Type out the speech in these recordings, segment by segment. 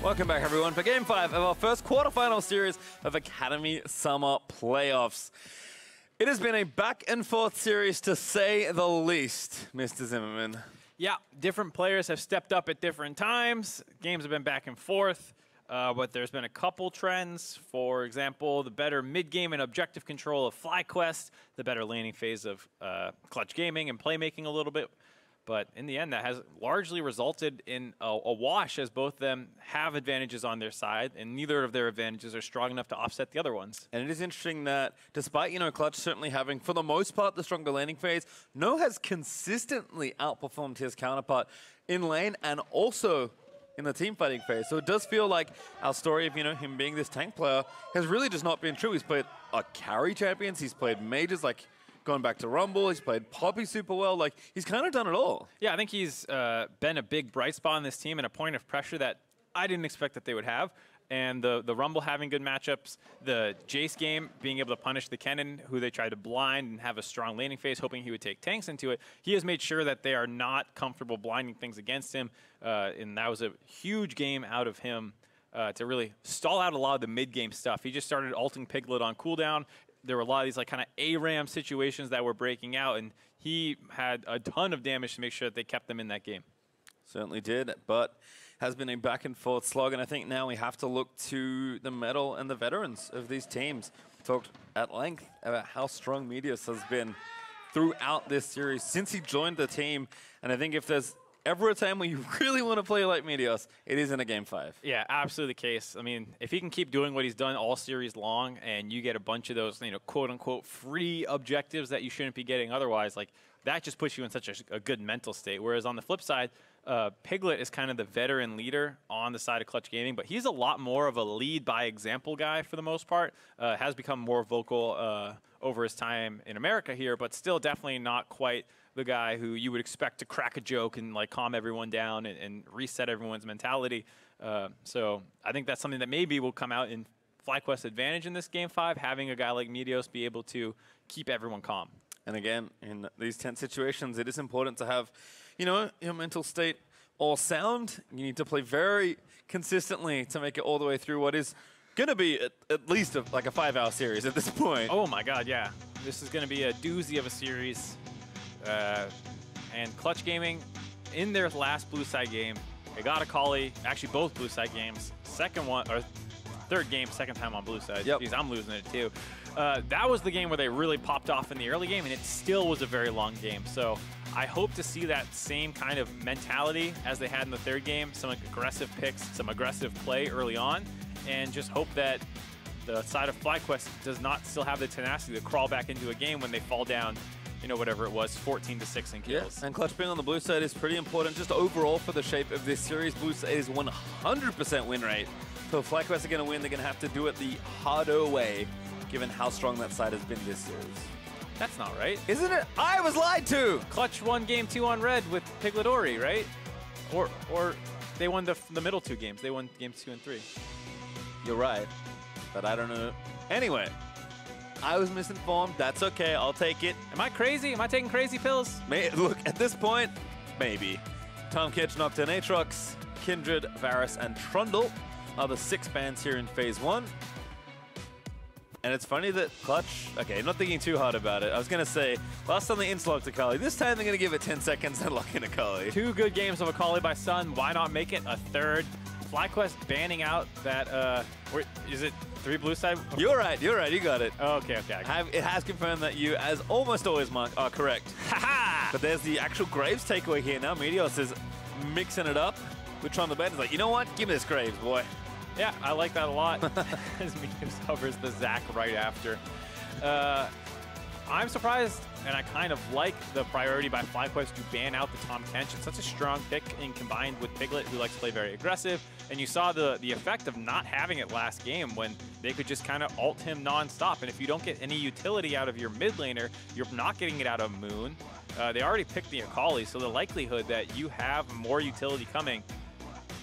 Welcome back, everyone, for Game 5 of our first quarterfinal series of Academy Summer Playoffs. It has been a back-and-forth series, to say the least, Mr. Zimmerman. Yeah, different players have stepped up at different times. Games have been back and forth, but there's been a couple trends. For example, the better mid-game and objective control of FlyQuest, the better laning phase of Clutch Gaming and playmaking a little bit. But in the end, that has largely resulted in a wash, as both of them have advantages on their side, and neither of their advantages are strong enough to offset the other ones. And it is interesting that despite, Clutch certainly having, for the most part, the stronger laning phase, No has consistently outperformed his counterpart in lane and also in the team fighting phase. So it does feel like our story of, him being this tank player has really just not been true. He's played carry champions, he's played mages, gone back to Rumble, he's played Poppy super well, he's kind of done it all. Yeah, I think he's been a big bright spot on this team and a point of pressure that I didn't expect that they would have. And the Rumble having good matchups, the Jace game being able to punish the Kennen, who they tried to blind and have a strong laning phase, hoping he would take tanks into it. He has made sure that they are not comfortable blinding things against him, and that was a huge game out of him to really stall out a lot of the mid-game stuff. He just started ulting Piglet on cooldown. There were a lot of these kind of ARAM situations that were breaking out, and he had a ton of damage to make sure that they kept them in that game. Certainly did, but has been a back-and-forth slog, and I think now we have to look to the metal and the veterans of these teams. We talked at length about how strong Meteos has been throughout this series since he joined the team, and I think if there's ever a time where you really want to play like Meteos, it is in a Game 5. Yeah, absolutely the case. I mean, if he can keep doing what he's done all series long and you get a bunch of those, quote-unquote free objectives that you shouldn't be getting otherwise, that just puts you in such a good mental state. Whereas on the flip side, Piglet is kind of the veteran leader on the side of Clutch Gaming, but he's a lot more of a lead-by-example guy for the most part. Has become more vocal over his time in America here, but still definitely not quite the guy who you would expect to crack a joke and calm everyone down and reset everyone's mentality. So I think that's something that maybe will come out in FlyQuest's advantage in this Game 5, having a guy like Meteos be able to keep everyone calm. And again, in these tense situations, it is important to have, your mental state all sound. You need to play very consistently to make it all the way through what is going to be at least a 5-hour series at this point. Oh my god, yeah. This is going to be a doozy of a series. And Clutch Gaming, in their last blue side game, they got a Kali, actually both blue side games, third game, second time on blue side. Yep. Jeez, I'm losing it too. That was the game where they really popped off in the early game, and it still was a very long game. So I hope to see that same kind of mentality as they had in the third game, some aggressive picks, some aggressive play early on, and just hope that the side of FlyQuest does not still have the tenacity to crawl back into a game when they fall down, whatever it was, 14-6 in kills. Yeah, and Clutch being on the blue side is pretty important just overall for the shape of this series. Blue side is 100% win rate. So if FlyQuest are going to win, they're going to have to do it the harder way, given how strong that side has been this series. That's not right. Isn't it? I was lied to! Clutch won Game 2 on red with Piglet Ori, right? Or they won the middle two games. They won Games 2 and 3. You're right, but I don't know. Anyway, I was misinformed. That's okay. I'll take it. Am I crazy? Am I taking crazy pills? Look, at this point, maybe. Tom Kitch, Nocturne, Aatrox, Kindred, Varus, and Trundle are the 6 bans here in Phase 1. And it's funny that Clutch... Okay, not thinking too hard about it. I was going to say, last time they insta-locked Akali. This time they're going to give it 10 seconds and lock in Akali. 2 good games of Akali by Sun. Why not make it a third? FlyQuest banning out that... is it 3 blue side? You're right. You got it. Oh, okay. It has confirmed that you, as almost always, Mark, are correct. Ha-ha! But there's the actual Graves takeaway here now. Meteos is mixing it up with Tron the Bed. He's like, you know what? Give me this Graves, boy. Yeah, I like that a lot. As Meteos covers the Zac right after. I'm surprised, and I kind of like the priority by FlyQuest to ban out the Tahm Kench. It's such a strong pick, and combined with Piglet, who likes to play very aggressive. And you saw the effect of not having it last game when they could just kind of ult him nonstop. And if you don't get any utility out of your mid laner, you're not getting it out of Moon. They already picked the Akali, so the likelihood that you have more utility coming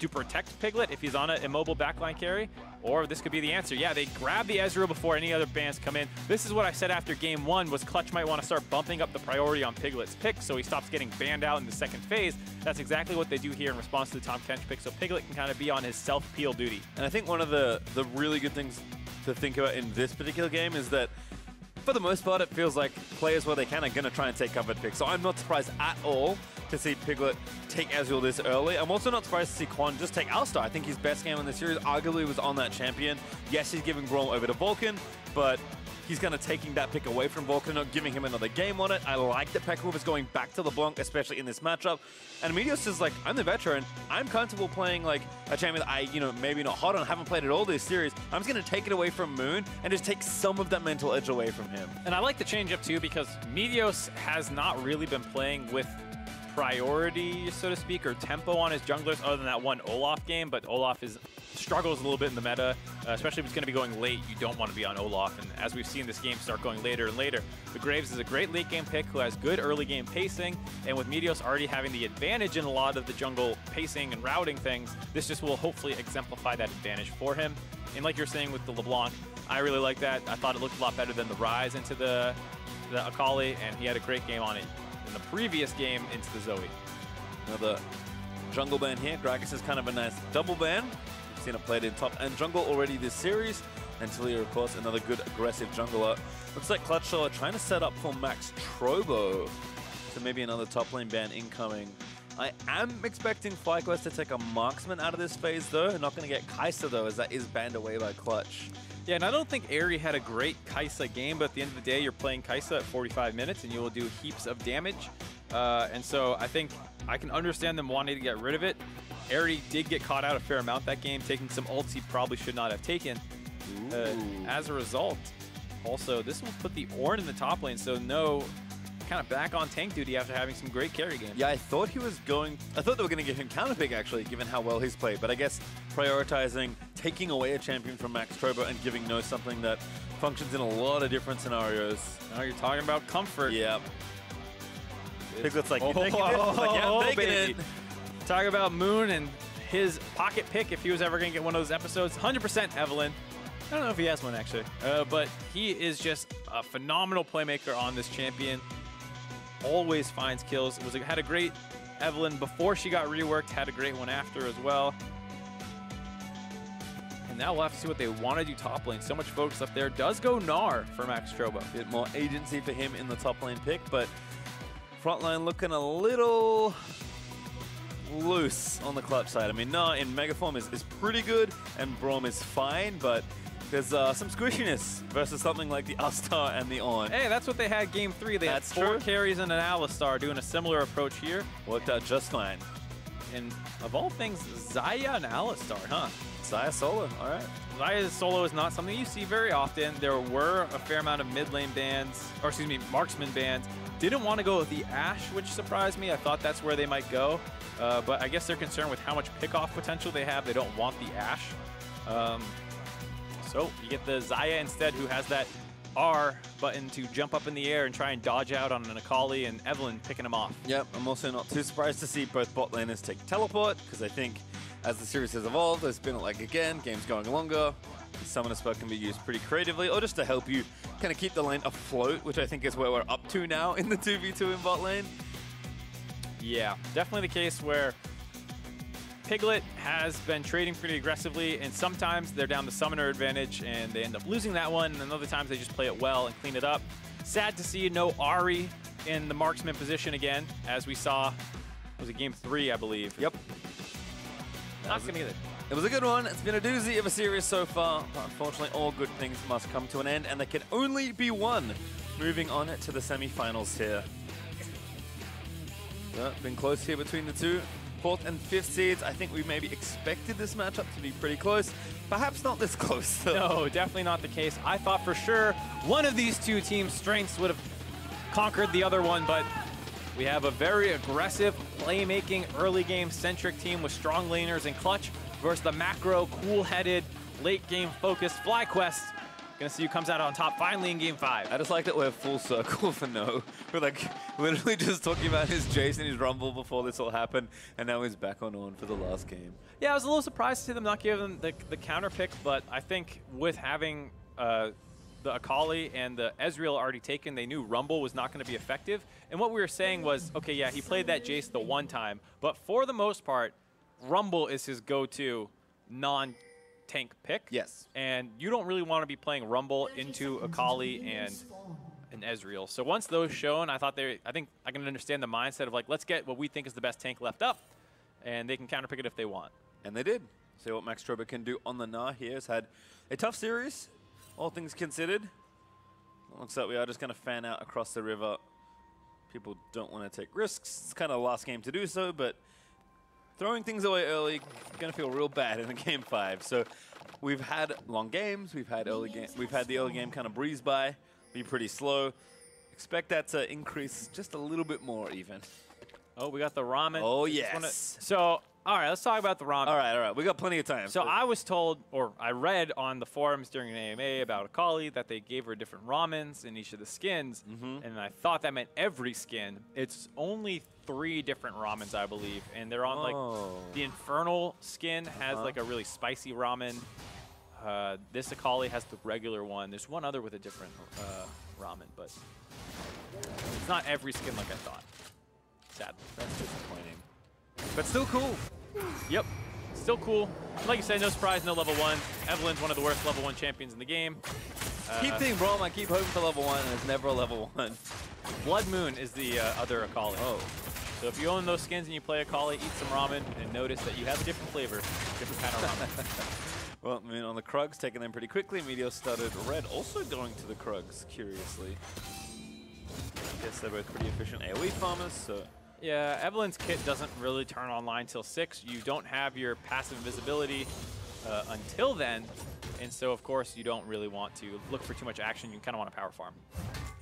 to protect Piglet if he's on an immobile backline carry, or this could be the answer. Yeah, they grab the Ezreal before any other bans come in. This is what I said after game 1 was Clutch might want to start bumping up the priority on Piglet's pick so he stops getting banned out in the second phase. That's exactly what they do here in response to the Tom Kench pick, so Piglet can kind of be on his self-peel duty. And I think one of the really good things to think about in this particular game is that for the most part, it feels like players where they can are going to try and take covered picks. So I'm not surprised at all to see Piglet take Ezreal this early. I'm also not surprised to see Quan just take Alistar. I think his best game in the series arguably was on that champion. Yes, he's giving Braum over to Vulcan, but he's kind of taking that pick away from Vulcan, not giving him another game on it. I like that Pekka is going back to LeBlanc, especially in this matchup. And Meteos is like, I'm the veteran. I'm comfortable playing like a champion that I, maybe not hot on, haven't played it all this series. I'm just going to take it away from Moon and just take some of that mental edge away from him. And I like the change up too because Meteos has not really been playing with priority, so to speak, or tempo on his junglers other than that one Olaf game, but Olaf struggles a little bit in the meta, especially if it's going to be going late. You don't want to be on Olaf, and as we've seen this game start going later and later, the Graves is a great late game pick who has good early game pacing, and with Meteos already having the advantage in a lot of the jungle pacing and routing things, this just will hopefully exemplify that advantage for him. And like you're saying with the LeBlanc, I really like that. I thought it looked a lot better than the Rise into the Akali, and he had a great game on it in the previous game into the Zoe. Another jungle ban here. Gragas is kind of a nice double ban. We've seen it played in top and jungle already this series. And Talia, of course, another good aggressive jungler. Looks like Clutch are trying to set up for Max Trobo. So maybe another top lane ban incoming. I am expecting FlyQuest to take a marksman out of this phase, though. Not going to get Kai'Sa, though, as that is banned away by Clutch. Yeah, and I don't think Aerie had a great Kai'Sa game, but at the end of the day, you're playing Kai'Sa at 45 minutes, and you will do heaps of damage. And so I think I can understand them wanting to get rid of it. Aerie did get caught out a fair amount that game, taking some ults he probably should not have taken. As a result, also, this will put the Ornn in the top lane, so no kind of back on tank duty after having some great carry games. Yeah, I thought they were going to give him counter pick, actually, given how well he's played. But I guess prioritizing taking away a champion from Max Trobo and giving No something that functions in a lot of different scenarios. Now you're talking about comfort. Yeah. Piglet's like, you taking it? Like, yeah, I'm taking it. Talk about Moon and his pocket pick if he was ever going to get one of those episodes. 100% Evelyn. I don't know if he has one, actually. But he is just a phenomenal playmaker on this champion. Always finds kills. Had a great Evelyn before she got reworked. Had a great one after as well. And now we'll have to see what they want to do top lane. So much focus up there. Does go Gnar for Max Trobo. A bit more agency for him in the top lane pick, but front line looking a little loose on the Clutch side. I mean, Gnar in Mega Form is pretty good, and Braum is fine, but there's some squishiness versus something like the Alistar and the Ornn. Hey, that's what they had game 3. They had 4 carries and an Alistar doing a similar approach here. Worked out just fine. And of all things, Xayah and Alistar, huh? Xayah solo, all right. Xayah solo is not something you see very often. There were a fair amount of mid lane bans, or excuse me, marksman bans. Didn't want to go with the Ashe, which surprised me. I thought that's where they might go. But I guess they're concerned with how much pickoff potential they have. They don't want the Ashe. So you get the Xayah instead, who has that R button to jump up in the air and try and dodge out on an Akali, and Evelyn picking him off. Yep, I'm also not too surprised to see both bot laners take teleport, because I think as the series has evolved, there's been, like, again, games going longer. Summoner spell can be used pretty creatively, or just to help you kind of keep the lane afloat, which I think is where we're up to now in the 2v2 in bot lane. Yeah, definitely the case where Piglet has been trading pretty aggressively, and sometimes they're down the summoner advantage and they end up losing that one, and other times they just play it well and clean it up. Sad to see no Ahri in the marksman position again, as we saw. Was it game 3, I believe? Yep. Not gonna get it. It was a good one. It's been a doozy of a series so far, but unfortunately all good things must come to an end, and there can only be one. Moving on to the semi-finals here. Been close here between the two. 4th and 5th seeds. I think we maybe expected this matchup to be pretty close. Perhaps not this close, though. No, definitely not the case. I thought for sure one of these two teams' strengths would have conquered the other one, but we have a very aggressive, playmaking, early game-centric team with strong laners and Clutch versus the macro, cool-headed, late-game focused FlyQuest. Gonna see who comes out on top finally in game 5. I just like that we're full circle for No. We're like literally just talking about his Jace and his Rumble before this all happened, and now he's back on for the last game. Yeah, I was a little surprised to see them not give him the counter pick, but I think with having the Akali and the Ezreal already taken, they knew Rumble was not going to be effective. And what we were saying was, okay, yeah, he played that Jace the one time, but for the most part, Rumble is his go-to non-tank pick. Yes. And you don't really want to be playing Rumble into Akali and an Ezreal. So once those shown, I think I can understand the mindset of like, let's get what we think is the best tank left up, and they can counterpick it if they want. And they did. See what Max Strober can do on the Gnar here. Has had a tough series, all things considered. It looks like we are just going to fan out across the river. People don't want to take risks. It's kind of the last game to do so, but throwing things away early, going to feel real bad in a game 5. So we've had long games. We've had the early game kind of breeze by, be pretty slow. Expect that to increase just a little bit more even. Oh, we got the ramen. Oh, yes. So, all right, let's talk about the ramen. All right. We got plenty of time. So I was told, or I read on the forums during an AMA about Akali that they gave her different ramens in each of the skins, and I thought that meant every skin. It's only 3 different ramens, I believe, and they're on like the Infernal skin has like a really spicy ramen. This Akali has the regular one. There's one other with a different ramen, but it's not every skin like I thought. Sadly. That's disappointing. But still cool. Yep. Still cool. Like you said, no surprise, no level 1. Evelyn's one of the worst level 1 champions in the game. Keep thinking, bro. I keep hoping for level 1, and it's never a level 1. Blood Moon is the other Akali. Oh. So if you own those skins and you play Akali, eat some ramen, and notice that you have a different flavor, different kind of ramen. Well, Moon on the Krugs, taking them pretty quickly. Meteor started red, also going to the Krugs, curiously. I guess they're both pretty efficient AoE farmers, so... Yeah, Evelyn's kit doesn't really turn online till 6. You don't have your passive invisibility until then, and so of course you don't really want to look for too much action. You kind of want to power farm.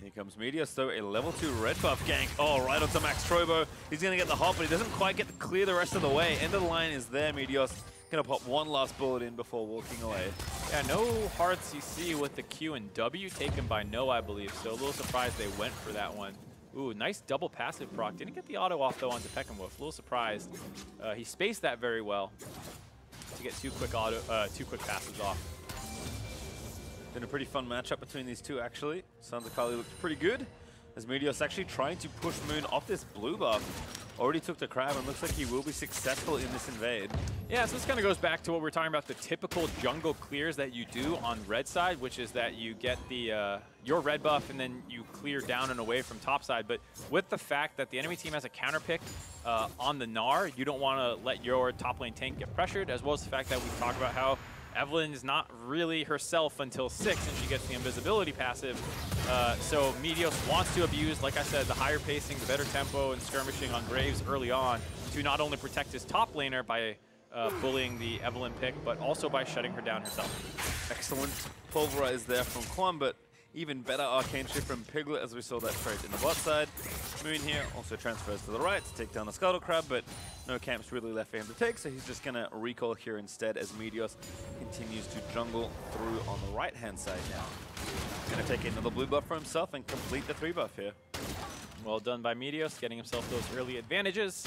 Here comes Meteor, so a level 2 red buff gank. Oh, right onto Max Strobo. He's going to get the hop, but he doesn't quite get to clear the rest of the way. End of the line is there. Meteor's going to pop one last bullet in before walking away. Yeah, no hard CC with the Q and W taken by No, I believe, so a little surprised they went for that one. Ooh, nice double passive proc. Didn't get the auto off, though, onto Peckham Wolf. A little surprised. He spaced that very well to get 2 quick passes off. Been a pretty fun matchup between these two, actually. Sons of Kali looks pretty good, as Meteor's actually trying to push Moon off this blue buff. Already took the crab, and looks like he will be successful in this invade. Yeah, so this kind of goes back to what we were talking about, the typical jungle clears that you do on red side, which is that you get the your red buff and then you clear down and away from top side. But with the fact that the enemy team has a counter pick on the Gnar, you don't want to let your top lane tank get pressured, as well as the fact that we talked about how Evelyn is not really herself until 6, and she gets the invisibility passive. So Meteos wants to abuse, like I said, the higher pacing, the better tempo, and skirmishing on Graves early on to not only protect his top laner by bullying the Evelyn pick, but also by shutting her down herself. Excellent pulverize there from Quan, but even better arcane shift from Piglet, as we saw that trade in the bot side. Moon here also transfers to the right to take down the Scuttle Crab, but no camps really left for him to take, so he's just going to recall here instead as Meteos continues to jungle through on the right-hand side now. He's going to take another blue buff for himself and complete the 3 buff here. Well done by Meteos, getting himself those early advantages.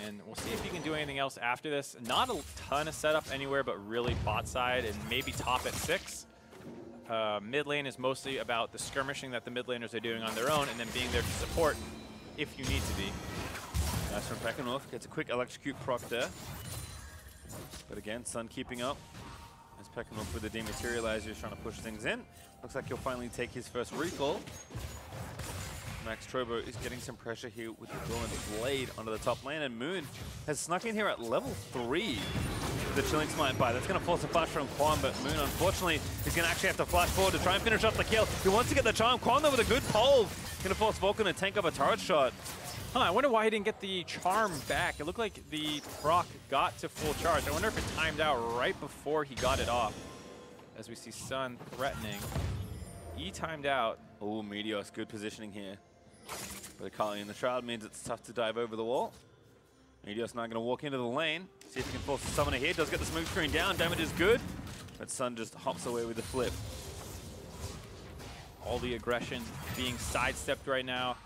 And we'll see if he can do anything else after this. Not a ton of setup anywhere, but really bot side and maybe top at 6. Mid lane is mostly about the skirmishing that the mid laners are doing on their own, and then being there to support if you need to be. Nice from Peckenworth, gets a quick electrocute proc there. But again, Sun keeping up. As Peckenworth with the dematerializer is trying to push things in. Looks like he'll finally take his first recall. Max Trobo is getting some pressure here with the Dawn Blade onto the top lane, and Moon has snuck in here at level 3 with the Chilling Smite buy. That's going to force a flash from Quan, but Moon, unfortunately, is going to actually have to flash forward to try and finish off the kill. He wants to get the charm. Quan, though, with a good pole. Going to force Vulcan to tank up a turret shot. Huh, I wonder why he didn't get the charm back. It looked like the proc got to full charge. I wonder if it timed out right before he got it off. As we see Sun threatening. He timed out. Oh, Meteos, good positioning here. But Akali in the Shroud means it's tough to dive over the wall. Meteos now going to walk into the lane. See if he can force the summoner here. Does get the smooth screen down. Damage is good. But Sun just hops away with the flip. All the aggression being sidestepped right now.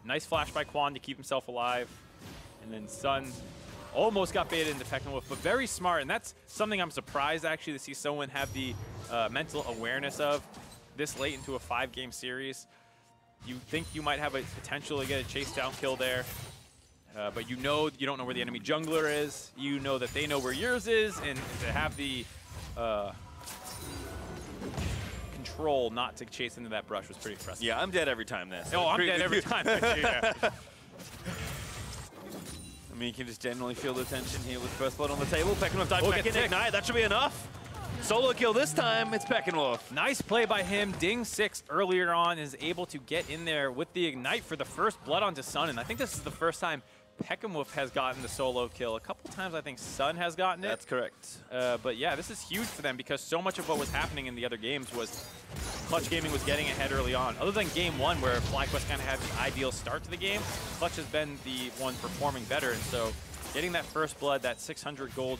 Nice flash by Quan to keep himself alive. And then Sun almost got baited into Peckinwolf, but very smart. And that's something I'm surprised actually to see someone have the mental awareness of this late into a 5-game series. You think you might have a potential to get a chase down kill there. But you know you don't know where the enemy jungler is. You know that they know where yours is, and to have the control not to chase into that brush was pretty impressive. Yeah, I'm dead every time there. So oh, I'm dead every time. Yeah. I mean, you can just generally feel the tension here with first blood on the table. Peckinwolf dives back in, ticked. Ignite. That should be enough. Solo kill this time. It's Peckinwolf. Nice play by him. Ding 6 earlier on is able to get in there with the Ignite for the first blood onto Sun. And I think this is the first time Peckinwolf has gotten the solo kill. A couple times I think Sun has gotten it. That's correct. But yeah, this is huge for them because so much of what was happening in the other games was Clutch Gaming was getting ahead early on. Other than game 1 where FlyQuest kind of had the ideal start to the game, Clutch has been the one performing better. And so getting that first blood, that 600 gold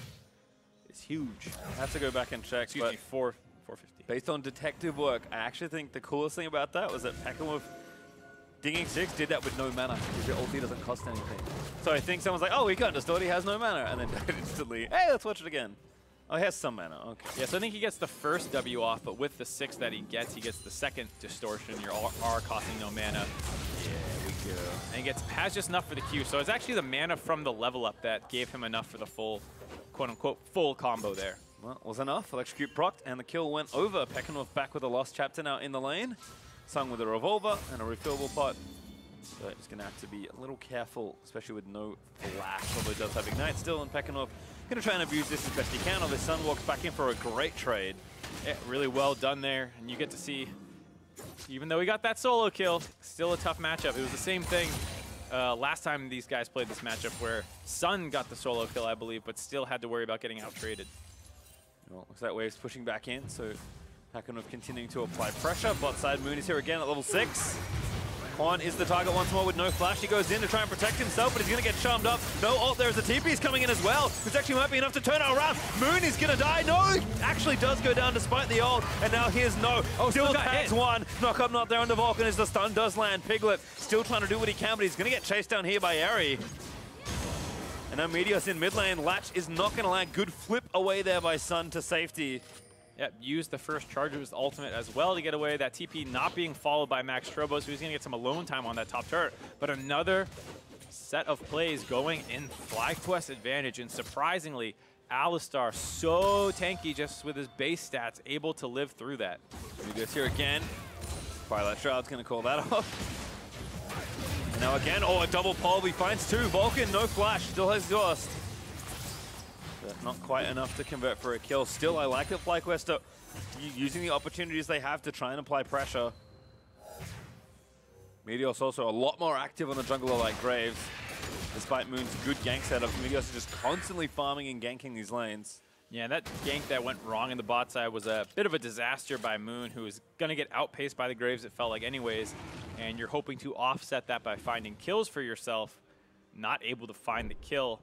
is huge. I have to go back and check. Excuse me, 450. Based on detective work, I actually think the coolest thing about that was that Peckinwolf Dinging 6 did that with no mana, because your ulti doesn't cost anything. So I think someone's like, oh, he can't distort, he has no mana, and then instantly, hey, let's watch it again. Oh, he has some mana, okay. Yeah, so I think he gets the first W off, but with the 6 that he gets the second distortion. Your R costing no mana. Yeah, we go. And he has just enough for the Q. So it's actually the mana from the level up that gave him enough for the full, quote-unquote, full combo there. Well, it was enough. Electrocute procced, and the kill went over. Peckinwolf back with a lost chapter now in the lane. Sung with a revolver and a refillable pot. So just going to have to be a little careful, especially with no flash, although he does have Ignite still, and Peckinwolf going to try and abuse this as best he can, although Sun walks back in for a great trade. Yeah, really well done there, and you get to see, even though he got that solo kill, still a tough matchup. It was the same thing last time these guys played this matchup where Sun got the solo kill, I believe, but still had to worry about getting out-traded. Well, looks like Wave's pushing back in, so Peckinwolf continuing to apply pressure. Bot side, Moon is here again at level 6. Quan is the target once more with no flash. He goes in to try and protect himself, but he's going to get charmed up. No ult there as the TP is coming in as well, which actually might be enough to turn it around. Moon is going to die. No, actually does go down despite the ult, and now here's No. Oh, still tags one. Knock up not there on the Vulcan as the stun does land. Piglet still trying to do what he can, but he's going to get chased down here by Eri. And now Meteos in mid lane. Latch is not going to land. Good flip away there by Sun to safety. Yep, used the first charge of his ultimate as well to get away. That TP not being followed by Max Strobo, so he's going to get some alone time on that top turret. But another set of plays going in FlyQuest advantage. And surprisingly, Alistar, so tanky just with his base stats, able to live through that. He goes here again. Firelight Shroud's going to call that off. And now again, oh, a double pole. He finds 2. Vulcan, no flash, still has Ghost. But not quite enough to convert for a kill. Still, I like that FlyQuest are using the opportunities they have to try and apply pressure. Meteos also a lot more active on the jungler like Graves. Despite Moon's good gank setup, Meteos is just constantly farming and ganking these lanes. Yeah, that gank that went wrong in the bot side was a bit of a disaster by Moon, who is going to get outpaced by the Graves, it felt like anyways. And you're hoping to offset that by finding kills for yourself. Not able to find the kill.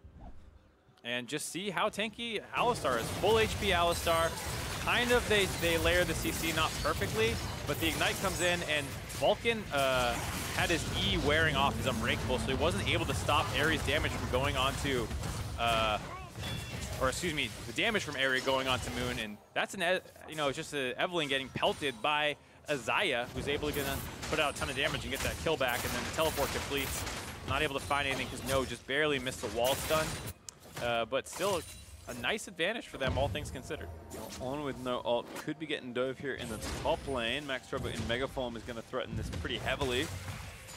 And just see how tanky Alistar is. Full HP Alistar. Kind of, they layer the CC not perfectly, but the Ignite comes in, and Vulcan had his E wearing off his Unbreakable, so he wasn't able to stop Ares' damage from going on to, or excuse me, the damage from Ares going on to Moon, and that's just Evelyn getting pelted by Azaya, who's able to put out a ton of damage and get that kill back, and then the teleport completes. Not able to find anything because No just barely missed the wall stun. But still a nice advantage for them, all things considered. On with no ult, could be getting dove here in the top lane. Max Strobo in Mega Form is going to threaten this pretty heavily.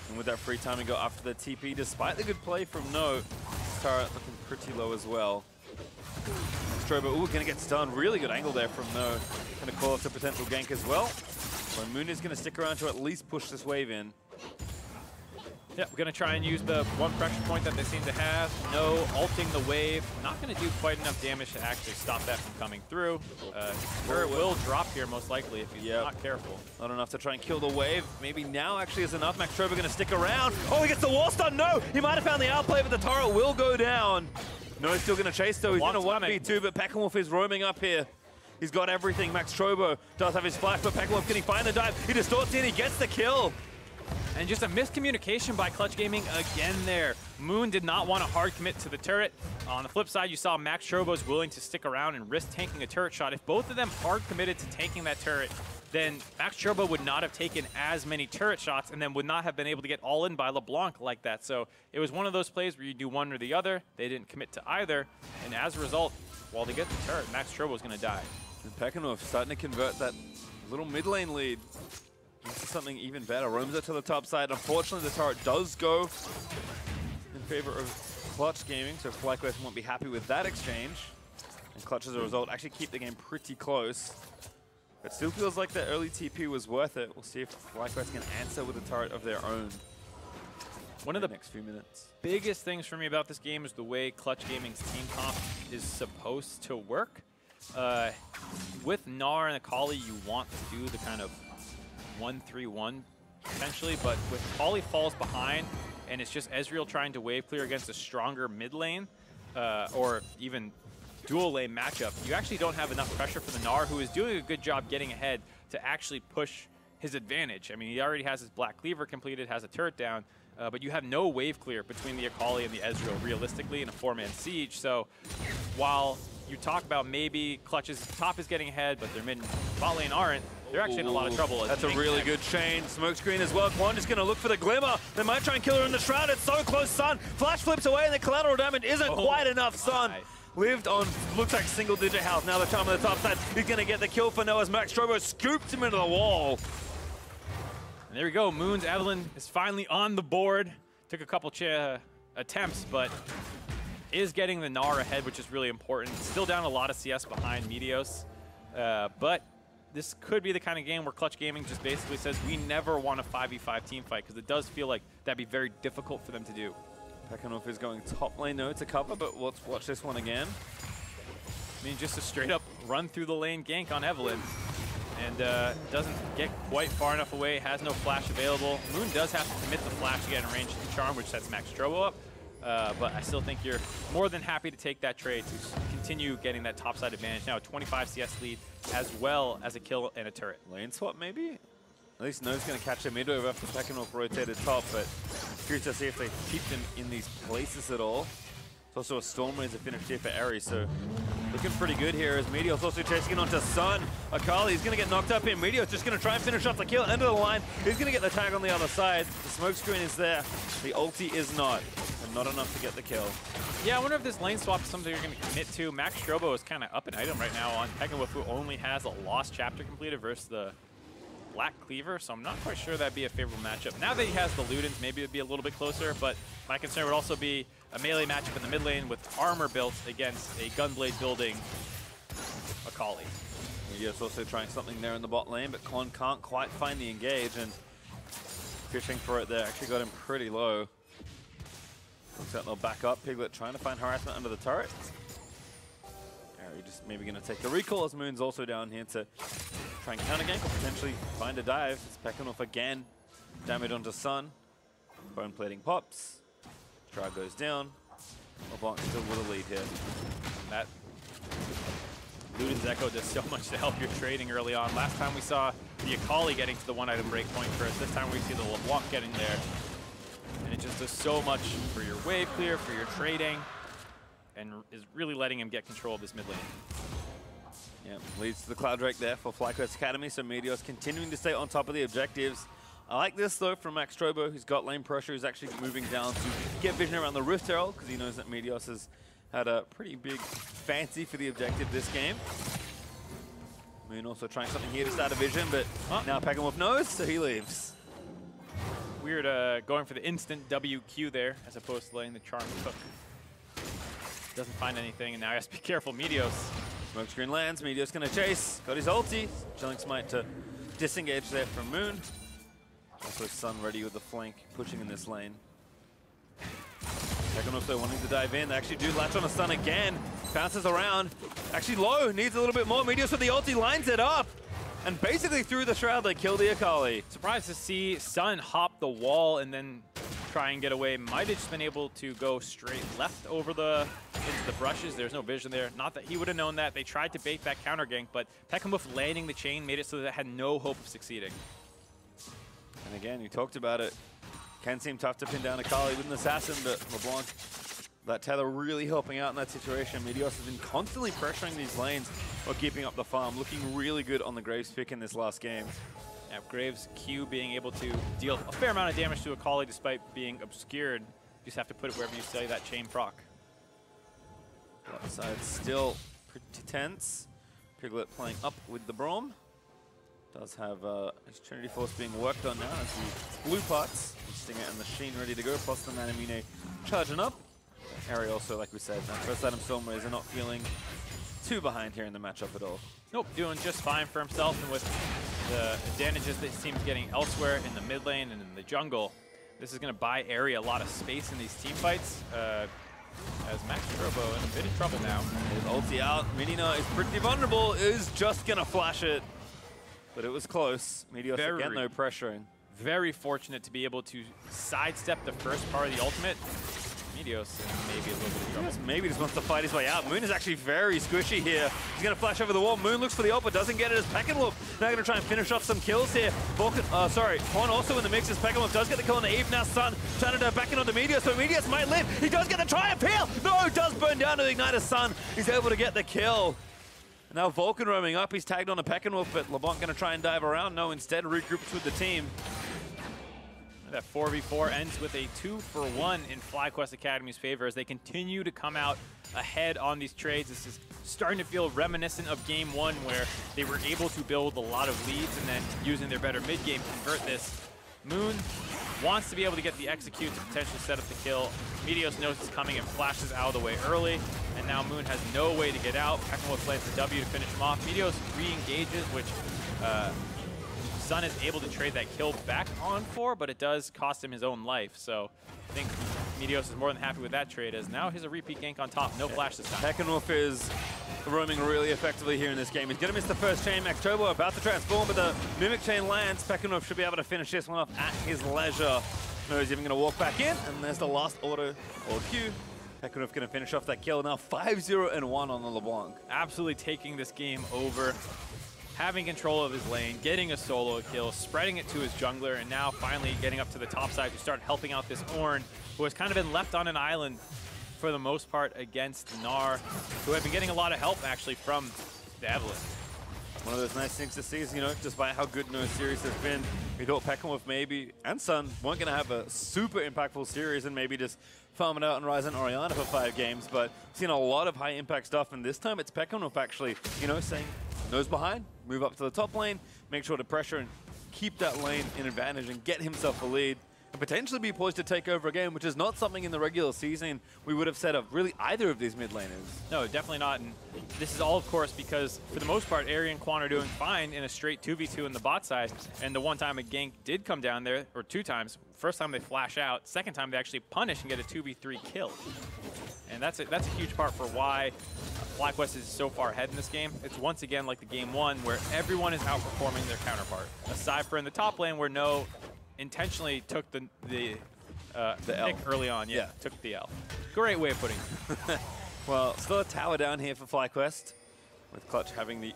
And with that free time, we go after the TP, despite the good play from No. Turret looking pretty low as well. Max Strobo, ooh, going to get stunned. Really good angle there from No. Going to call us a potential gank as well. So Moon is going to stick around to at least push this wave in. Yeah, we're going to try and use the one pressure point that they seem to have. No ulting the wave. Not going to do quite enough damage to actually stop that from coming through. Turret will drop here most likely if he's not careful. Not enough to try and kill the wave. Maybe now actually is enough. Max Strobo going to stick around. Oh, he gets the wall stun. No, he might have found the outplay, but the turret will go down. No, he's still going to chase though. He's going to 1v2, but Peckinwolf is roaming up here. He's got everything. Max Trobo does have his flash, but Pekkalov, can he find the dive? He distorts in, he gets the kill. And just a miscommunication by Clutch Gaming again there. Moon did not want to hard commit to the turret. On the flip side, you saw Max Trobo's willing to stick around and risk tanking a turret shot. If both of them hard committed to tanking that turret, then Max Trobo would not have taken as many turret shots and then would not have been able to get all in by LeBlanc like that. So it was one of those plays where you do one or the other. They didn't commit to either. And as a result, while they get the turret, Max Trobo's going to die. And Pekkanov starting to convert that little mid lane lead into something even better. Roams it to the top side. Unfortunately, the turret does go in favor of Clutch Gaming, so FlyQuest won't be happy with that exchange. And Clutch, as a result, actually keep the game pretty close. It still feels like the early TP was worth it. We'll see if FlyQuest can answer with a turret of their own. One of the next few minutes. Biggest things for me about this game is the way Clutch Gaming's team comp is supposed to work. With Gnar and Akali, you want to do the kind of 1-3-1 potentially, but with Akali falls behind and it's just Ezreal trying to wave clear against a stronger mid lane or even dual lane matchup, you actually don't have enough pressure for the Gnar, who is doing a good job getting ahead to actually push his advantage. I mean, he already has his Black Cleaver completed, has a turret down, but you have no wave clear between the Akali and the Ezreal realistically in a 4-man siege. So while you talk about maybe Clutch's top is getting ahead, but their mid and bot lane aren't, they're actually in a lot of trouble. That's a really good chain. Smokescreen as well. Quan just going to look for the Glimmer. They might try and kill her in the Shroud. It's so close, Sun. Flash flips away, and the collateral damage isn't quite enough, Sun. Lived on, looks like single-digit health. Now the time on the top side. He's going to get the kill for Noah's Max Trobo scoops him into the wall. And there we go. Moon's Evelyn is finally on the board. Took a couple attempts, but is getting the Gnar ahead, which is really important. Still down a lot of CS behind Meteos, but this could be the kind of game where Clutch Gaming just basically says we never want a 5v5 team fight, because it does feel like that'd be very difficult for them to do. Pekkanov is going top lane though to cover, but let's watch this one again. I mean, just a straight up run through the lane gank on Evelyn, and doesn't get quite far enough away, has no flash available. Moon does have to commit the flash to get in range to charm, which sets Max Trobo up. But I still think you're more than happy to take that trade to continue getting that topside advantage. Now a 25 CS lead, as well as a kill and a turret. Lane swap maybe? At least No's going to catch a mid wave after Pekkanov rotated top, but curious to see if they keep them in these places at all. It's also a Storm Razor finish here for Ares, so looking pretty good here as Meteos also chasing it onto Sun. Akali is going to get knocked up here. Meteos just going to try and finish off the kill, end of the line. He's going to get the tag on the other side. The smoke screen is there. The ulti is not. And not enough to get the kill. Yeah, I wonder if this lane swap is something you're going to commit to. Max Trobo is kind of up an item right now on Pekkanov, who only has a lost chapter completed versus the Black Cleaver, so I'm not quite sure that'd be a favorable matchup. Now that he has the Ludens, maybe it'd be a little bit closer, but my concern would also be a melee matchup in the mid lane with armor built against a gunblade building Akali. Meteos also trying something there in the bot lane, but Con can't quite find the engage, and fishing for it there actually got him pretty low. Looks like they'll back up. Piglet trying to find harassment under the turret. Ari just maybe going to take the recall as Moon's also down here to try and counter gank or potentially find a dive. It's Pekkanov again. Damage onto Sun. Bone plating pops. Shroud goes down. LeBlanc still with a lead here. And that Luden's Echo does so much to help your trading early on. Last time we saw the Akali getting to the one item breakpoint first. This time we see the LeBlanc getting there. And it just does so much for your wave clear, for your trading, and is really letting him get control of this mid lane. Yeah, leads to the Cloud Drake there for FlyQuest Academy, so Meteos continuing to stay on top of the objectives. I like this though from Max Trobo, who's got lane pressure, who's actually moving down to get vision around the Rift Herald, because he knows that Meteos has had a pretty big fancy for the objective this game. Moon also trying something here to start a vision, but now Pekkanov knows, so he leaves. Weird going for the instant WQ there, as opposed to letting the charm cook. Doesn't find anything, and now he has to be careful. Meteos. Smokescreen lands, Meteos gonna chase. Got his ulti. Chilling Smite to disengage there from Moon. Also Sun ready with the flank, pushing in this lane. Pekkanov also wanting to dive in. They actually do latch on a Sun again. Bounces around. Actually low, needs a little bit more. Meteos with the ulti lines it up. And basically through the Shroud, they kill the Akali. Surprised to see Sun hop the wall and then try and get away. Might have just been able to go straight left over the into the brushes. There's no vision there. Not that he would have known that. They tried to bait that counter gank, but Pekkamoof landing the chain made it so that it had no hope of succeeding. And again, you talked about it. Can seem tough to pin down Akali with an assassin, but LeBlanc, that tether really helping out in that situation. Meteos has been constantly pressuring these lanes while keeping up the farm, looking really good on the Graves pick in this last game. Yeah, Graves' Q being able to deal a fair amount of damage to Akali despite being obscured. You just have to put it wherever you see that chain proc. Left side still pretty tense. Piglet playing up with the Braum. Does have his Trinity Force being worked on now as the blue parts, Stinger and the Sheen ready to go, plus the Manamune charging up. Ari also, like we said, first item Stormways are not feeling too behind here in the matchup at all. Nope, doing just fine for himself, and with the advantages that he seems getting elsewhere in the mid lane and in the jungle, this is going to buy Ari a lot of space in these team fights. As Max Turbo in a bit of trouble now. His ulti out, Minina is pretty vulnerable, is just going to flash it. But it was close. Meteos again, no pressuring. Very fortunate to be able to sidestep the first part of the ultimate. Meteos maybe a little bit of trouble. Maybe just wants to fight his way out. Moon is actually very squishy here. He's going to flash over the wall. Moon looks for the ult, but doesn't get it as Pekkamoof now going to try and finish off some kills here. Quan also in the mix as Pekkamoof does get the kill on the Eve. Now Sun trying to back in onto Meteos, so Meteos might live. He does get the triumph here. No, does burn down to the Igniter Sun. He's able to get the kill. Now Vulcan roaming up. He's tagged on a Pekkamoof, but LeBlanc going to try and dive around. No, instead regroups with the team. That 4v4 ends with a 2-for-1 in FlyQuest Academy's favor as they continue to come out ahead on these trades. This is starting to feel reminiscent of Game 1 where they were able to build a lot of leads and then using their better mid-game convert this. Moon wants to be able to get the execute to potentially set up the kill. Meteos knows it's coming and flashes out of the way early, and now Moon has no way to get out. Pekkamoof plants the W to finish him off. Meteos re-engages, which Sun is able to trade that kill back on for, but it does cost him his own life. So I think Meteos is more than happy with that trade, as now he's a repeat gank on top. No flash this time. Pekkamoof is roaming really effectively here in this game. He's going to miss the first chain. Max Turbo about to transform, but the Mimic chain lands. Pekkamoof should be able to finish this one off at his leisure. No, he's even going to walk back in, and there's the last auto or Q. Pekkamoof going to finish off that kill. Now 5-0 and 1 on the LeBlanc. Absolutely taking this game over. Having control of his lane, getting a solo kill, spreading it to his jungler, and now finally getting up to the top side to start helping out this Ornn, who has kind of been left on an island for the most part against Gnar, who have been getting a lot of help actually from Devlin. One of those nice things to see is, you know, despite how good no series has been, we thought Pekkamoof maybe and Sun weren't going to have a super impactful series and maybe just farm it out and Ryze and Orianna for 5 games, but seen a lot of high impact stuff, and this time it's Pekkamoof actually, you know, saying nose behind, move up to the top lane, make sure to pressure and keep that lane in advantage and get himself a lead, and potentially be poised to take over a game, which is not something in the regular season we would have said of really either of these mid laners. No, definitely not. And this is all, of course, because for the most part, Ari and Quan are doing fine in a straight 2v2 in the bot side. And the one time a gank did come down there, or 2 times, first time they flash out, second time they actually punish and get a 2v3 kill. And that's a huge part for why FlyQuest is so far ahead in this game. It's once again like the Game 1 where everyone is outperforming their counterpart. Aside for in the top lane where No intentionally took the L early on. Yeah, took the L. Great way of putting it. Well, still a tower down here for FlyQuest, with Clutch having the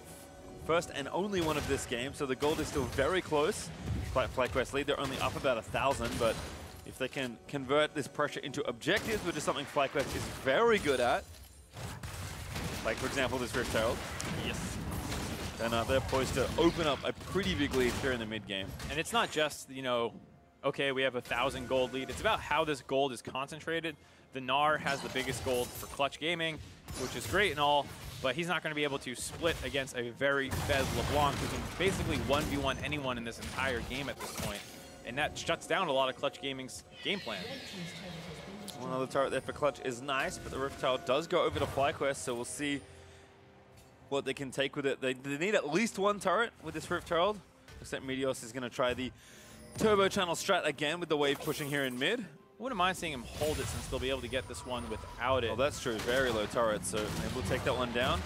first and only one of this game, so the gold is still very close. FlyQuest lead, they're only up about 1,000, but if they can convert this pressure into objectives, which is something FlyQuest is very good at, like for example this Rift Herald. Yes. And they're poised to open up a pretty big lead here in the mid game. And it's not just, you know, okay, we have 1,000 gold lead. It's about how this gold is concentrated. The Gnar has the biggest gold for Clutch Gaming, which is great and all, but he's not going to be able to split against a very fed LeBlanc who can basically 1v1 anyone in this entire game at this point. And that shuts down a lot of Clutch Gaming's game plan. One other turret there for Clutch is nice, but the Rift Herald does go over to FlyQuest, so we'll see what they can take with it. They need at least 1 turret with this Rift Herald. Looks like Meteos is going to try the Turbo Channel strat again with the wave pushing here in mid. I wouldn't mind seeing him hold it since they'll be able to get this one without it. Oh, that's true. Very low turret, so maybe we'll take that one down.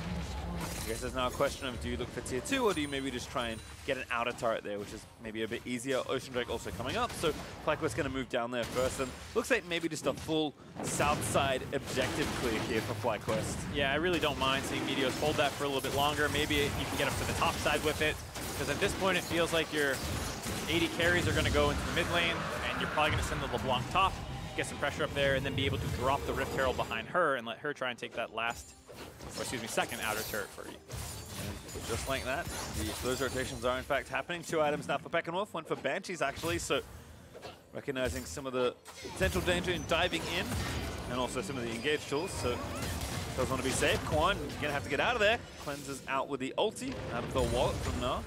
I guess there's now a question of do you look for tier 2 or do you maybe just try and get an outer turret there, which is maybe a bit easier. Ocean Drake also coming up, so FlyQuest going to move down there first. And looks like maybe just a full south side objective clear here for FlyQuest. Yeah, I really don't mind seeing Meteos hold that for a little bit longer. Maybe you can get up to the top side with it, because at this point it feels like your 80 carries are going to go into the mid lane, and you're probably going to send the LeBlanc top, get some pressure up there, and then be able to drop the Rift Herald behind her and let her try and take that second outer turret for you. And just like that, those rotations are in fact happening. 2 items now for Pekkanov, 1 for Banshees actually, so recognizing some of the potential danger in diving in, and also some of the engaged tools, so does want to be safe. Quan gonna have to get out of there. Cleanses out with the ulti, out of the wallet from Nara.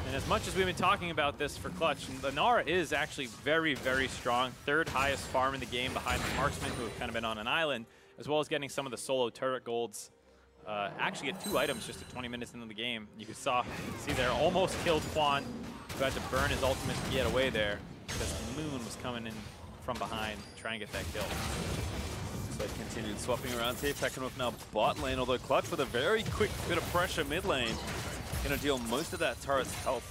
And as much as we've been talking about this for Clutch, the Nara is actually very, very strong. 3rd highest farm in the game behind the Marksman, who have kind of been on an island, as well as getting some of the solo turret golds. Actually get 2 items just at 20 minutes into the game. You see there, almost killed Quan, who had to burn his ultimate to get away there, because Moon was coming in from behind, trying to get that kill. So they continued swapping around here. Pekkanov now bot lane, although Clutch with a very quick bit of pressure mid lane. Gonna deal most of that turret's health.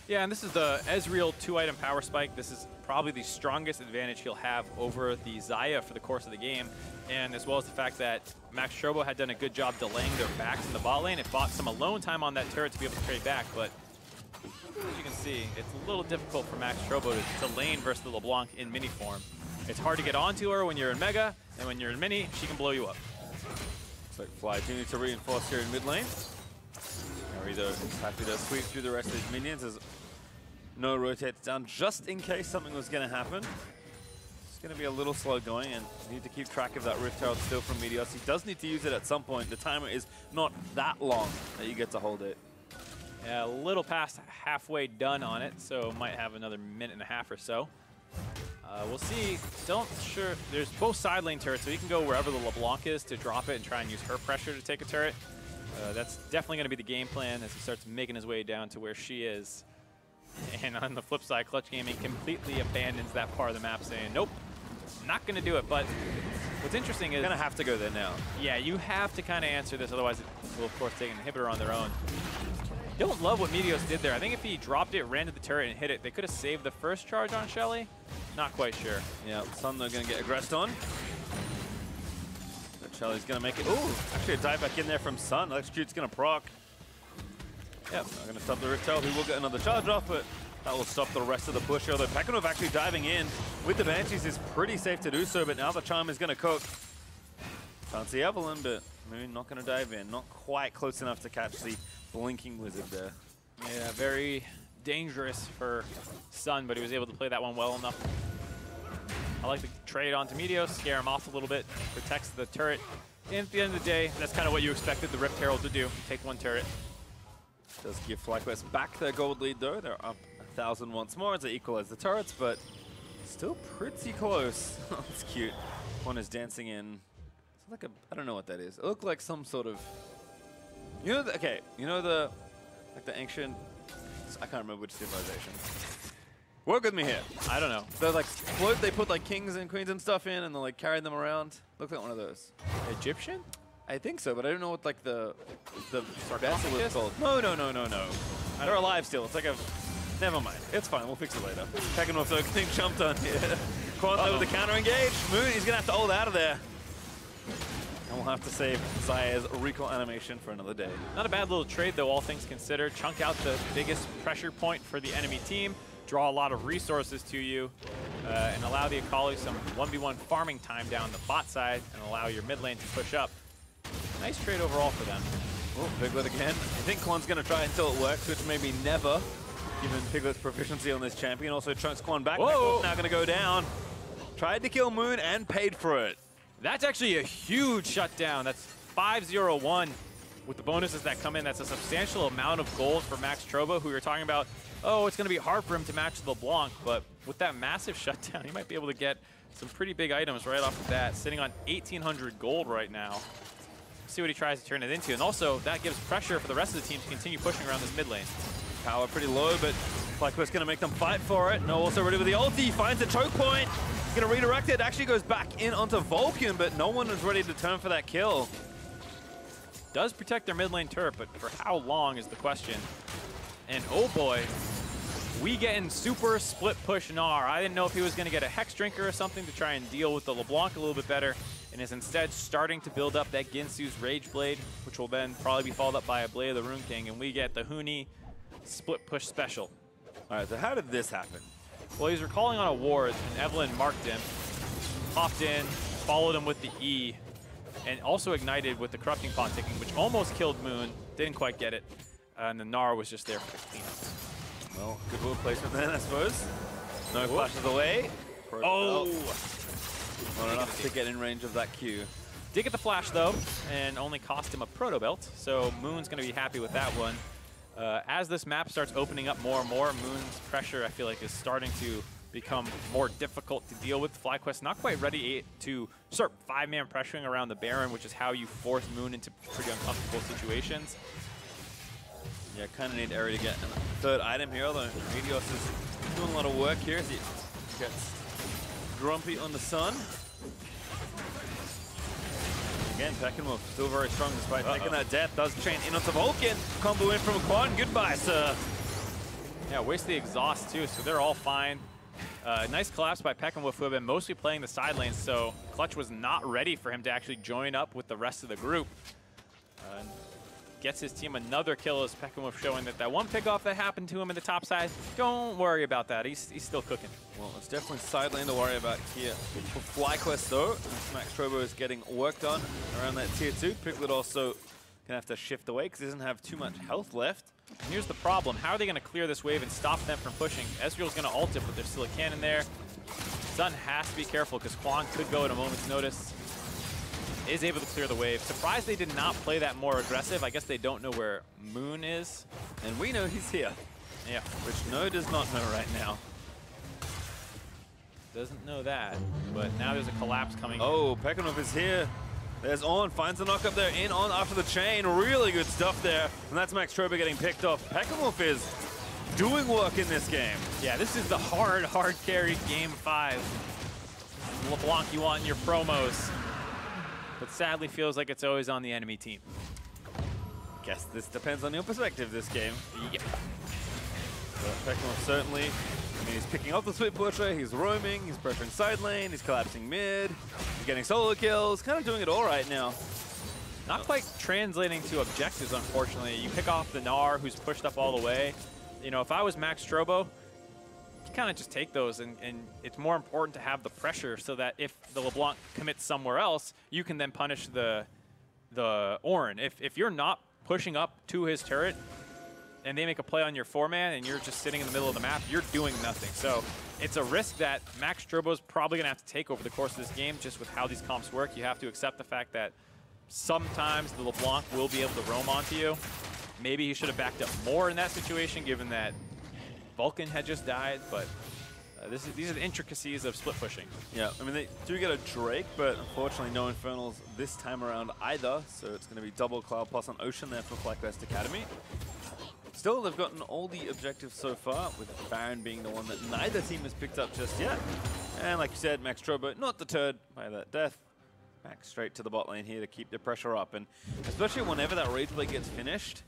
Yeah, and this is the Ezreal 2-item power spike. This is probably the strongest advantage he'll have over the Xayah for the course of the game, and as well as the fact that Max Strobo had done a good job delaying their backs in the bot lane. It bought some alone time on that turret to be able to trade back, but as you can see, it's a little difficult for Max Strobo to lane versus the LeBlanc in mini form. It's hard to get onto her when you're in Mega, and when you're in Mini, she can blow you up. Looks like Fly do need to reinforce here in mid lane. Narita is happy to sweep through the rest of his minions as no rotates down just in case something was going to happen. It's going to be a little slow going, and you need to keep track of that Rift Herald still from Meteos. He does need to use it at some point. The timer is not that long that you get to hold it. Yeah, a little past halfway done on it, so might have another minute and a half or so. We'll see. Sure. There's both side lane turrets, so you can go wherever the LeBlanc is to drop it and try and use her pressure to take a turret. That's definitely going to be the game plan as he starts making his way down to where she is. And on the flip side, Clutch Gaming completely abandons that part of the map, saying, nope, not going to do it. But what's interesting is... Going to have to go there now. Yeah, you have to kind of answer this, otherwise it will, of course, take an inhibitor on their own. Don't love what Meteos did there. I think if he dropped it, ran to the turret, and hit it, they could have saved the first charge on Shelly. Not quite sure. Yeah, Sun, they're going to get aggressed on. But Shelly's going to make it. Ooh, actually a dive back in there from Sun. Electrocute's going to proc. Yep, not going to stop the Rift Herald. He will get another charge off, but that will stop the rest of the push. Although Pekkanov actually diving in with the Banshees is pretty safe to do so, but now the Charm is going to cook. Can't see Evelyn, but Moon not going to dive in. Not quite close enough to catch the blinking wizard there. Yeah, very dangerous for Sun, but he was able to play that one well enough. I like the trade onto Meteos, scare him off a little bit, protects the turret. And at the end of the day, that's kind of what you expected the Rift Herald to do, take one turret. Does give FlyQuest back their gold lead though. They're up 1,000 once more as they equalize the turrets, but still pretty close. That's cute. One is dancing in. It's like a, I don't know what that is. It looked like some sort of, you know, like the ancient, I can't remember which civilization. Work with me here. I don't know. They're like float. They put like kings and queens and stuff in, and they're like carrying them around. Look like one of those. Egyptian? I think so, but I don't know what like the vessel is called. No. They're alive still. It's like a. Never mind. It's fine. We'll fix it later. Pekkanov though getting jumped on here. Quanto with the counter engage. Moon. He's gonna have to hold out of there. And we'll have to save Xayah's recall animation for another day. Not a bad little trade though, all things considered. Chunk out the biggest pressure point for the enemy team. Draw a lot of resources to you, and allow the Akali some 1v1 farming time down the bot side, and allow your mid lane to push up. Nice trade overall for them. Oh, Piglet again. I think Quan's going to try until it works, which maybe never, given Piglet's proficiency on this champion. Also chunks Quan back. Whoa! Now going to go down. Tried to kill Moon and paid for it. That's actually a huge shutdown. That's 5-0-1 with the bonuses that come in. That's a substantial amount of gold for Max Strobo, who you're talking about. Oh, it's going to be hard for him to match LeBlanc, but with that massive shutdown, he might be able to get some pretty big items right off the bat, sitting on 1,800 gold right now. See what he tries to turn it into, and also that gives pressure for the rest of the team to continue pushing around this mid lane. Power pretty low, but FlyQuest going to make them fight for it. No, also ready with the ulti, finds a choke point. Going to redirect it, actually goes back in onto Vulcan, but no one is ready to turn for that kill. does protect their mid lane turret, but for how long is the question. And oh boy, we getting super split push Gnar. I didn't know if he was going to get a Hex Drinker or something to try and deal with the LeBlanc a little bit better, and is instead starting to build up that Ginsu's Rage Blade, which will then probably be followed up by a Blade of the Rune King, and we get the Huni split push special. All right, so how did this happen? Well, he was recalling on a ward, and Evelyn marked him, popped in, followed him with the E, and also ignited with the Corrupting Pot ticking, which almost killed Moon. Didn't quite get it. And the Gnar was just there for the cleanup. Well, good ward placement then, I suppose. No flashes away. Oh! Not enough to get in range of that Q. Did get the flash, though, and only cost him a Proto Belt, so Moon's going to be happy with that one. As this map starts opening up more and more, Moon's pressure, I feel like, is starting to become more difficult to deal with. FlyQuest not quite ready to start 5-man pressuring around the Baron, which is how you force Moon into pretty uncomfortable situations. Yeah, kind of need Eri to get a third item here, although Meteos is doing a lot of work here as he gets grumpy on the sun. Again, Peckenwolf still very strong despite taking that death. Does chain in onto Vulcan. Combo in from a quad. Goodbye, sir. Yeah, waste the exhaust too, so they're all fine. Nice collapse by Peckenwolf, who have been mostly playing the side lanes, so Clutch was not ready for him to actually join up with the rest of the group. Gets his team another kill as Peckenwolf showing that that one pickoff that happened to him in the top side, don't worry about that. He's still cooking. Well, it's definitely side lane to worry about here. For FlyQuest, though, Max Strobo is getting work done around that tier 2. Piglet also going to have to shift away because he doesn't have too much health left. And here's the problem. How are they going to clear this wave and stop them from pushing? Ezreal's going to ult it, but there's still a cannon there. Sun has to be careful because Kwang could go at a moment's notice. Is able to clear the wave. Surprised they did not play that more aggressive. I guess they don't know where Moon is. And we know he's here. Yeah. Which No does not know right now. Doesn't know that. But now there's a collapse coming. Oh, Peckenwolf is here. There's On, finds the knock up there, in on after the chain. Really good stuff there. And that's Max Strobo getting picked off. Peckenwolf is doing work in this game. Yeah, this is the hard carried game 5. LeBlanc you want in your promos. But sadly feels like it's always on the enemy team. Guess this depends on your perspective this game. Yep. So Peckenwolf certainly, I mean, he's picking up the split pusher, he's roaming, he's pressuring side lane, he's collapsing mid, he's getting solo kills, kind of doing it all right now. Not quite translating to objectives, unfortunately. You pick off the Gnar, who's pushed up all the way. You know, if I was Max Strobo, you kind of just take those, and it's more important to have the pressure so that if the LeBlanc commits somewhere else, you can then punish the Ornn. If you're not pushing up to his turret and they make a play on your 4-man and you're just sitting in the middle of the map, you're doing nothing. So it's a risk that Max Strobo's probably going to have to take over the course of this game. Just with how these comps work, you have to accept the fact that sometimes the LeBlanc will be able to roam onto you. Maybe he should have backed up more in that situation, given that Vulcan had just died, but these are the intricacies of split pushing. Yeah, I mean, they do get a Drake, but unfortunately no Infernals this time around either, so it's going to be double Cloud plus an Ocean there for FlyQuest Academy. Still, they've gotten all the objectives so far, with Baron being the one that neither team has picked up just yet. And like you said, Max Strobo not deterred by that death. Back straight to the bot lane here to keep the pressure up, and especially whenever that Rage Blade gets finished,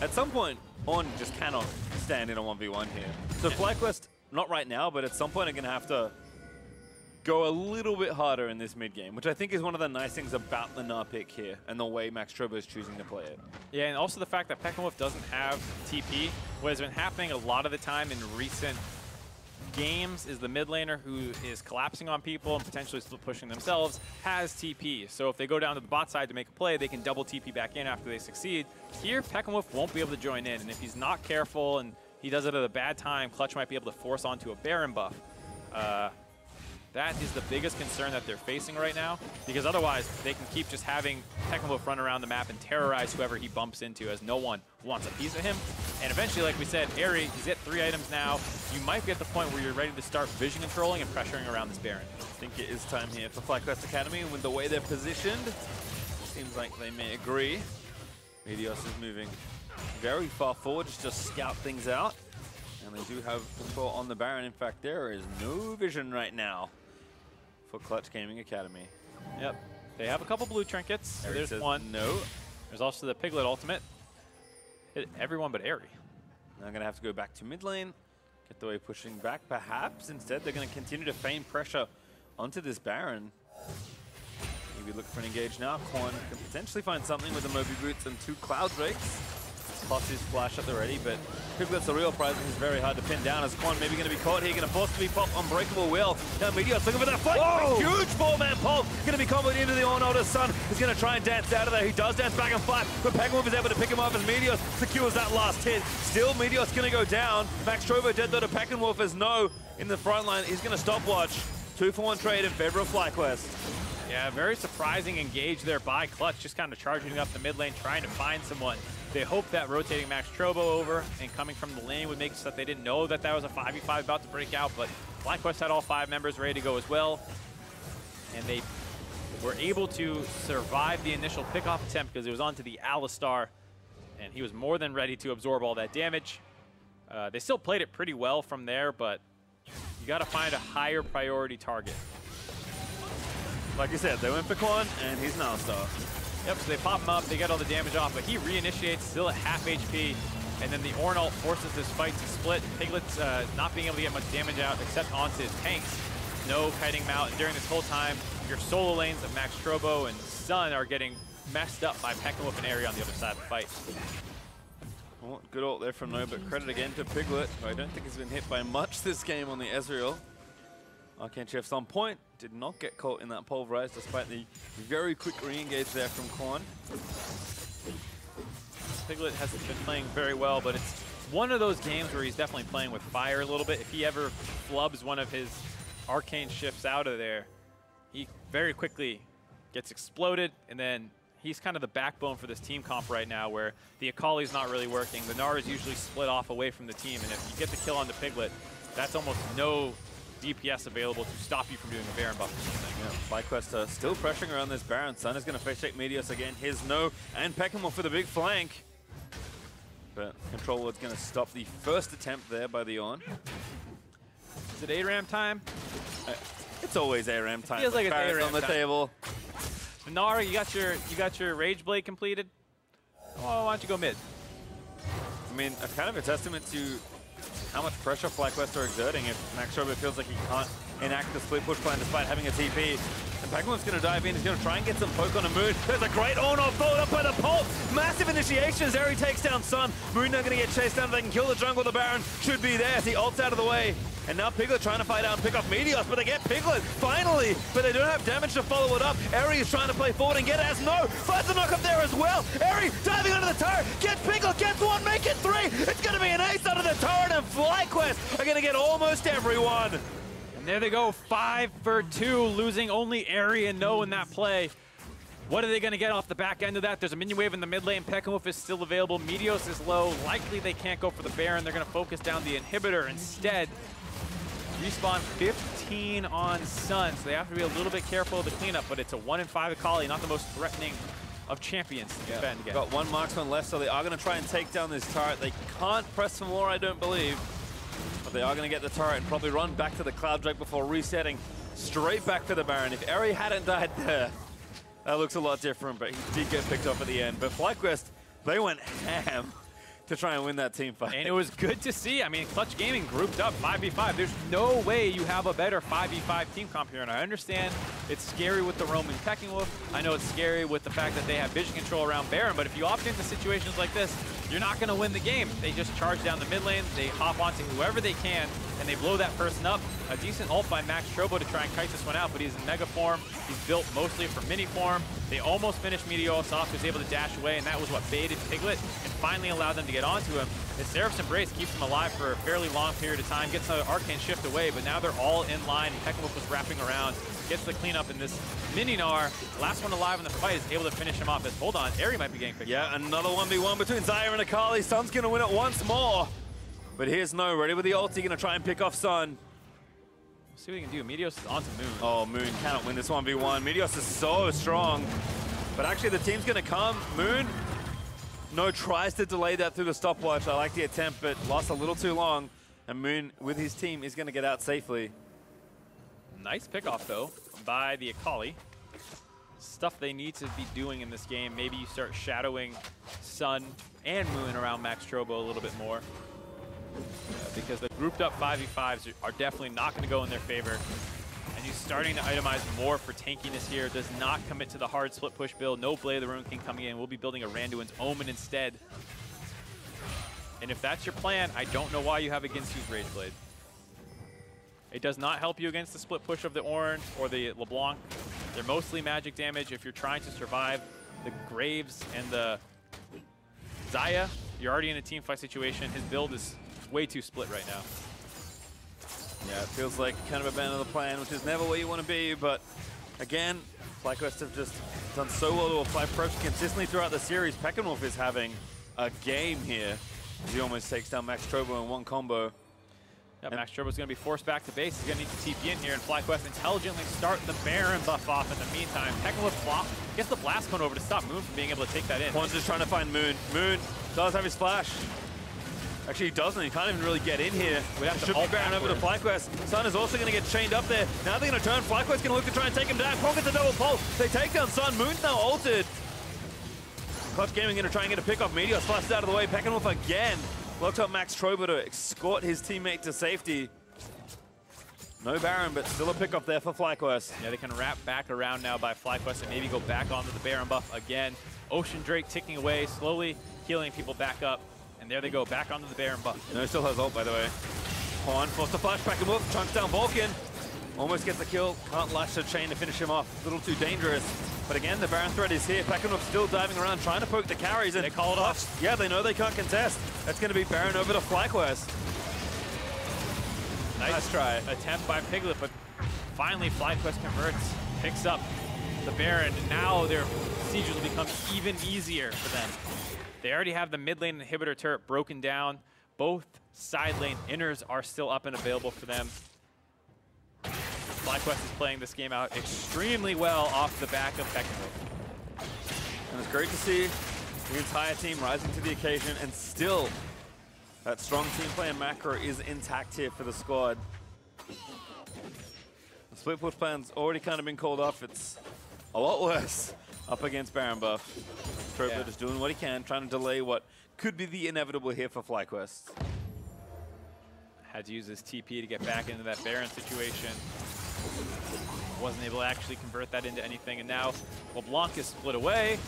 at some point, On just cannot stand in a 1v1 here. So FlyQuest, not right now, but at some point are going to have to go a little bit harder in this mid game, which I think is one of the nice things about the Gnar pick here and the way Max Strobo is choosing to play it. Yeah, and also the fact that Peckenwolf doesn't have TP. What has been happening a lot of the time in recent games is the mid laner who is collapsing on people and potentially split pushing themselves has TP. So if they go down to the bot side to make a play, they can double TP back in after they succeed. Here, Peckenwolf won't be able to join in, and if he's not careful and he does it at a bad time, Clutch might be able to force onto a Baron buff. That is the biggest concern that they're facing right now, because otherwise they can keep just having Peckenwolf run around the map and terrorize whoever he bumps into, as no one wants a piece of him. And eventually, like we said, Eri, he's at 3 items now. You might be at the point where you're ready to start vision controlling and pressuring around this Baron. I think it is time here for FlyQuest Academy, and with the way they're positioned, seems like they may agree. Meteos is moving very far forward just to scout things out, and they do have control on the Baron. In fact, there is no vision right now for Clutch Gaming Academy. Yep. They have a couple blue trinkets. So there's one. No. There's also the Piglet ultimate. Hit everyone but Airy. Now going to have to go back to mid lane. Get the way pushing back. Perhaps instead they're going to continue to feign pressure onto this Baron. Maybe look for an engage now. Quan can potentially find something with the Moby Boots and 2 Cloud Drakes. Plus his flash at the ready, but Piglet's a real prize and he's very hard to pin down as Quan maybe going to be caught here, going to force to be popped. Unbreakable will. Now Meteor's looking for that fight. A huge 4-man pole. Going to be comboed into the All-Notice Sun. He's going to try and dance out of there. He does dance back and fight, but Peckenwolf is able to pick him up as Meteor secures that last hit. Still, Meteor's going to go down. Max Trovo dead though to Peckenwolf as no in the front line. He's going to stopwatch. 2-for-1 trade in favor of FlyQuest. Yeah, very surprising engage there by Clutch, just kind of charging up the mid lane, trying to find someone. They hoped that rotating Max Trovo over and coming from the lane would make it so that they didn't know that that was a 5v5 about to break out, but FlyQuest had all 5 members ready to go as well. And they were able to survive the initial pickoff attempt because it was onto the Alistar, and he was more than ready to absorb all that damage. They still played it pretty well from there, but you got to find a higher priority target. Like you said, they went for Quan, and he's an Alistar. Yep, so they pop him up, they get all the damage off, but he reinitiates, still at half HP, and then the Ornalt forces this fight to split. Piglet's not being able to get much damage out except onto his tanks. No kiting him out, and during this whole time, your solo lanes of Max Trovo and Sun are getting messed up by Peckenwolf and Airy on the other side of the fight. Well, good ult there from No, but credit again to Piglet, who I don't think has been hit by much this game on the Ezreal. Arcane Chef's on point, did not get caught in that pulverize despite the very quick re-engage there from Quan. Piglet hasn't been playing very well, but it's one of those games where he's definitely playing with fire a little bit. If he ever flubs one of his Arcane Shifts out of there, he very quickly gets exploded, and then he's kind of the backbone for this team comp right now, where the Akali's not really working. The Gnar is usually split off away from the team, and if you get the kill on the Piglet, that's almost no DPS available to stop you from doing a Baron buff or something. Yeah, FlyQuest still pressuring around this Baron. Sun is going to face check Meteos again. Here's No, and Peckenwolf for the big flank. But Control Ward's going to stop the first attempt there by the Ornn. Is it ARAM time? It's always ARAM time. Feels like it's Baron's ARAM on the time. table. Nara, you got your Rage Blade completed. Oh, why don't you go mid? I mean, kind of a testament to how much pressure FlyQuest are exerting if Max Trovo feels like he can't enact the split push plan despite having a TP. And Peckenwolf's going to dive in. He's going to try and get some poke on a Moon. There's a great Ornalt followed up by the pulse. Massive initiations. Airy takes down Sun. Moon now going to get chased down. They can kill the jungle. The Baron should be there as he ults out of the way. And now Piglet trying to fight out and pick off Meteos, but they get Piglet, finally! But they don't have damage to follow it up. Airy is trying to play forward and get it as No! Finds the knock up there as well! Airy diving under the turret, gets Piglet, gets one, make it 3! It's gonna be an ace under the turret, and FlyQuest are gonna get almost everyone! And there they go, 5 for 2, losing only Airy and No in that play. What are they going to get off the back end of that? There's a minion wave in the mid lane. Peckenwolf is still available. Meteos is low. Likely they can't go for the Baron. They're going to focus down the inhibitor instead. Respawn 15 on Sun, so they have to be a little bit careful of the cleanup, but it's a 1 in 5 Akali, not the most threatening of champions to defend against. Got one marksman left, so they are going to try and take down this turret. They can't press for more, I don't believe. But they are going to get the turret and probably run back to the Cloud Drake before resetting straight back for the Baron. If Airy hadn't died there, that looks a lot different, but he did get picked off at the end. But FlyQuest, they went ham to try and win that team fight. And it was good to see. I mean, Clutch Gaming grouped up 5v5. There's no way you have a better 5v5 team comp here. And I understand it's scary with the Roman Peckenwolf. I know it's scary with the fact that they have vision control around Baron, but if you opt into situations like this, you're not going to win the game. They just charge down the mid lane, they hop onto whoever they can, and they blow that person up. A decent ult by Max Trovo to try and kite this one out, but he's in mega form. He's built mostly for mini form. They almost finished Meteos off. He was able to dash away, and that was what baited Piglet and finally allowed them to get onto him. The Seraph's Embrace keeps him alive for a fairly long period of time, gets another Arcane Shift away, but now they're all in line. Peckenwolf was wrapping around, gets the cleanup in this mini Gnar. Last one alive in the fight is able to finish him off as, hold on, Airy might be getting picked up. Another 1v1 between Xayah and Akali. Sun's going to win it once more. But here's No, ready with the ulti, going to try and pick off Sun. See what he can do. Meteos is onto Moon. Oh, Moon cannot win this 1v1. Meteos is so strong. But actually, the team's going to come. Moon, No tries to delay that through the stopwatch. I like the attempt, but lost a little too long. And Moon, with his team, is going to get out safely. Nice pickoff, though, by the Akali. stuff they need to be doing in this game. Maybe you start shadowing Sun and Moon around Max Trobo a little bit more. Because the grouped up 5v5s are definitely not going to go in their favor. And he's starting to itemize more for tankiness here. Does not commit to the hard split push build. No Blade of the Ruin King coming in. We'll be building a Randuin's Omen instead. And if that's your plan, I don't know why you have Ginsu's Rage Blade. It does not help you against the split push of the Orange or the LeBlanc. They're mostly magic damage. If you're trying to survive the Graves and the Xayah, you're already in a team fight situation. His build is way too split right now. Yeah, it feels like kind of abandoned the plan, which is never where you want to be, but again, FlyQuest have just done so well to apply pressure consistently throughout the series. Peckenwolf is having a game here. He almost takes down Max Trobo in one combo. Yeah, Max Trobo's going to be forced back to base. He's going to need to TP in here, and FlyQuest intelligently start the Baron buff off in the meantime. Peckenwolf gets the Blast Cone over to stop Moon from being able to take that in. Quan's just trying to find Moon. Moon does have his flash. Actually, he doesn't. He can't even really get in here. We have to should be Baron over to FlyQuest. Sun is also going to get chained up there. Now they're going to turn. FlyQuest going to look to try and take him down. Quan gets a double pulse. They take down Sun. Moon's now ulted. Clutch Gaming going to try and get a pick off. Meteor flashes out of the way. Peckenwolf again. Locked up Max Trobo to escort his teammate to safety. No Baron, but still a pick off there for FlyQuest. Yeah, they can wrap back around now by FlyQuest and maybe go back onto the Baron buff again. Ocean Drake ticking away, slowly healing people back up. And there they go, back onto the Baron buff. No, still has ult, by the way. Quan forced to flash back and whoop, chunks down Vulcan. Almost gets the kill, can't lash the chain to finish him off. A little too dangerous. But again, the Baron threat is here. Peckenwolf still diving around, trying to poke the carries. And they call it off. Yeah, they know they can't contest. That's going to be Baron over to FlyQuest. Nice try. Attempt by Piglet, but finally FlyQuest converts, picks up the Baron. Now their siege will become even easier for them. They already have the mid lane inhibitor turret broken down. Both side lane inners are still up and available for them. FlyQuest is playing this game out extremely well off the back of Peckenwolf. And it's great to see the entire team rising to the occasion, and still that strong team play and macro is intact here for the squad. The split push plan's already kind of been called off. It's a lot worse up against Baron buff. Trobo just doing what he can, trying to delay what could be the inevitable here for FlyQuest. Had to use his TP to get back into that Baron situation. Wasn't able to actually convert that into anything, and now LeBlanc is split away.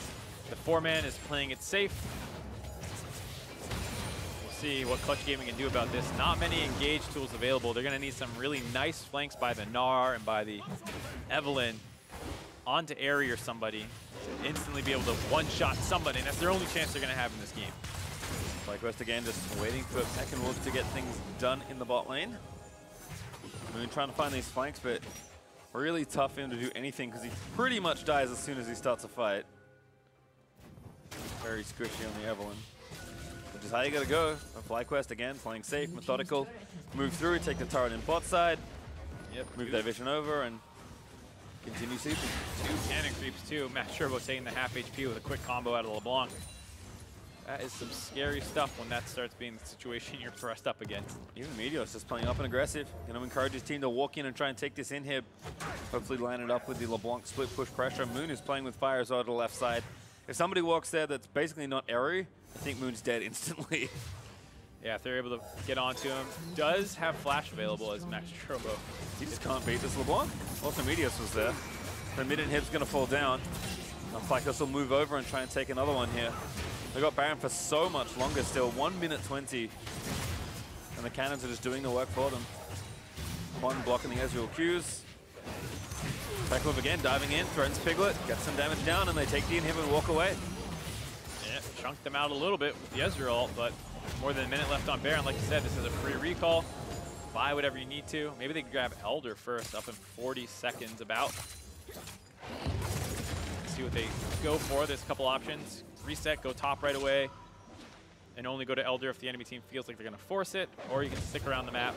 The 4-man is playing it safe. We'll see what Clutch Gaming can do about this. Not many engage tools available. They're going to need some really nice flanks by the Gnar and by the Evelynn onto Aerie or somebody to instantly be able to one-shot somebody, and that's their only chance they're going to have in this game. FlyQuest again just waiting for Peckenwolf to get things done in the bot lane. Moon trying to find these flanks, but really tough for him to do anything because he pretty much dies as soon as he starts a fight. Very squishy on the Evelynn. Which is how you gotta go. FlyQuest again, playing safe, methodical. Move through, take the turret in bot side. Yep. Move that vision over and continue sieging. 2 cannon creeps too. Max Turbo taking the half HP with a quick combo out of LeBlanc. That is some scary stuff when that starts being the situation you're pressed up against. Even Meteor's just playing up and aggressive. Going to encourage his team to walk in and try and take this in here. Hopefully line it up with the LeBlanc split push pressure. Moon is playing with fire as well to the left side. If somebody walks there that's basically not Aerie, I think Moon's dead instantly. Yeah, if they're able to get onto him. Does have flash available as Max Turbo. He just can't beat this LeBlanc. Also Meteos was there. The mid inhib's going to fall down. FlyQuest will move over and try and take another one here. They got Baron for so much longer still, 1 minute 20. And the cannons are just doing the work for them. Quan blocking the Ezreal Qs. Peckenwolf again, diving in, threatens Piglet, gets some damage down, and they take the inhib and walk away. Yeah, chunked them out a little bit with the Ezreal ult, but more than a minute left on Baron. Like you said, this is a free recall. Buy whatever you need to. Maybe they can grab Elder first, up in 40 seconds about. See what they go for. There's a couple options. Reset, go top right away, and only go to Elder if the enemy team feels like they're going to force it, or you can stick around the map,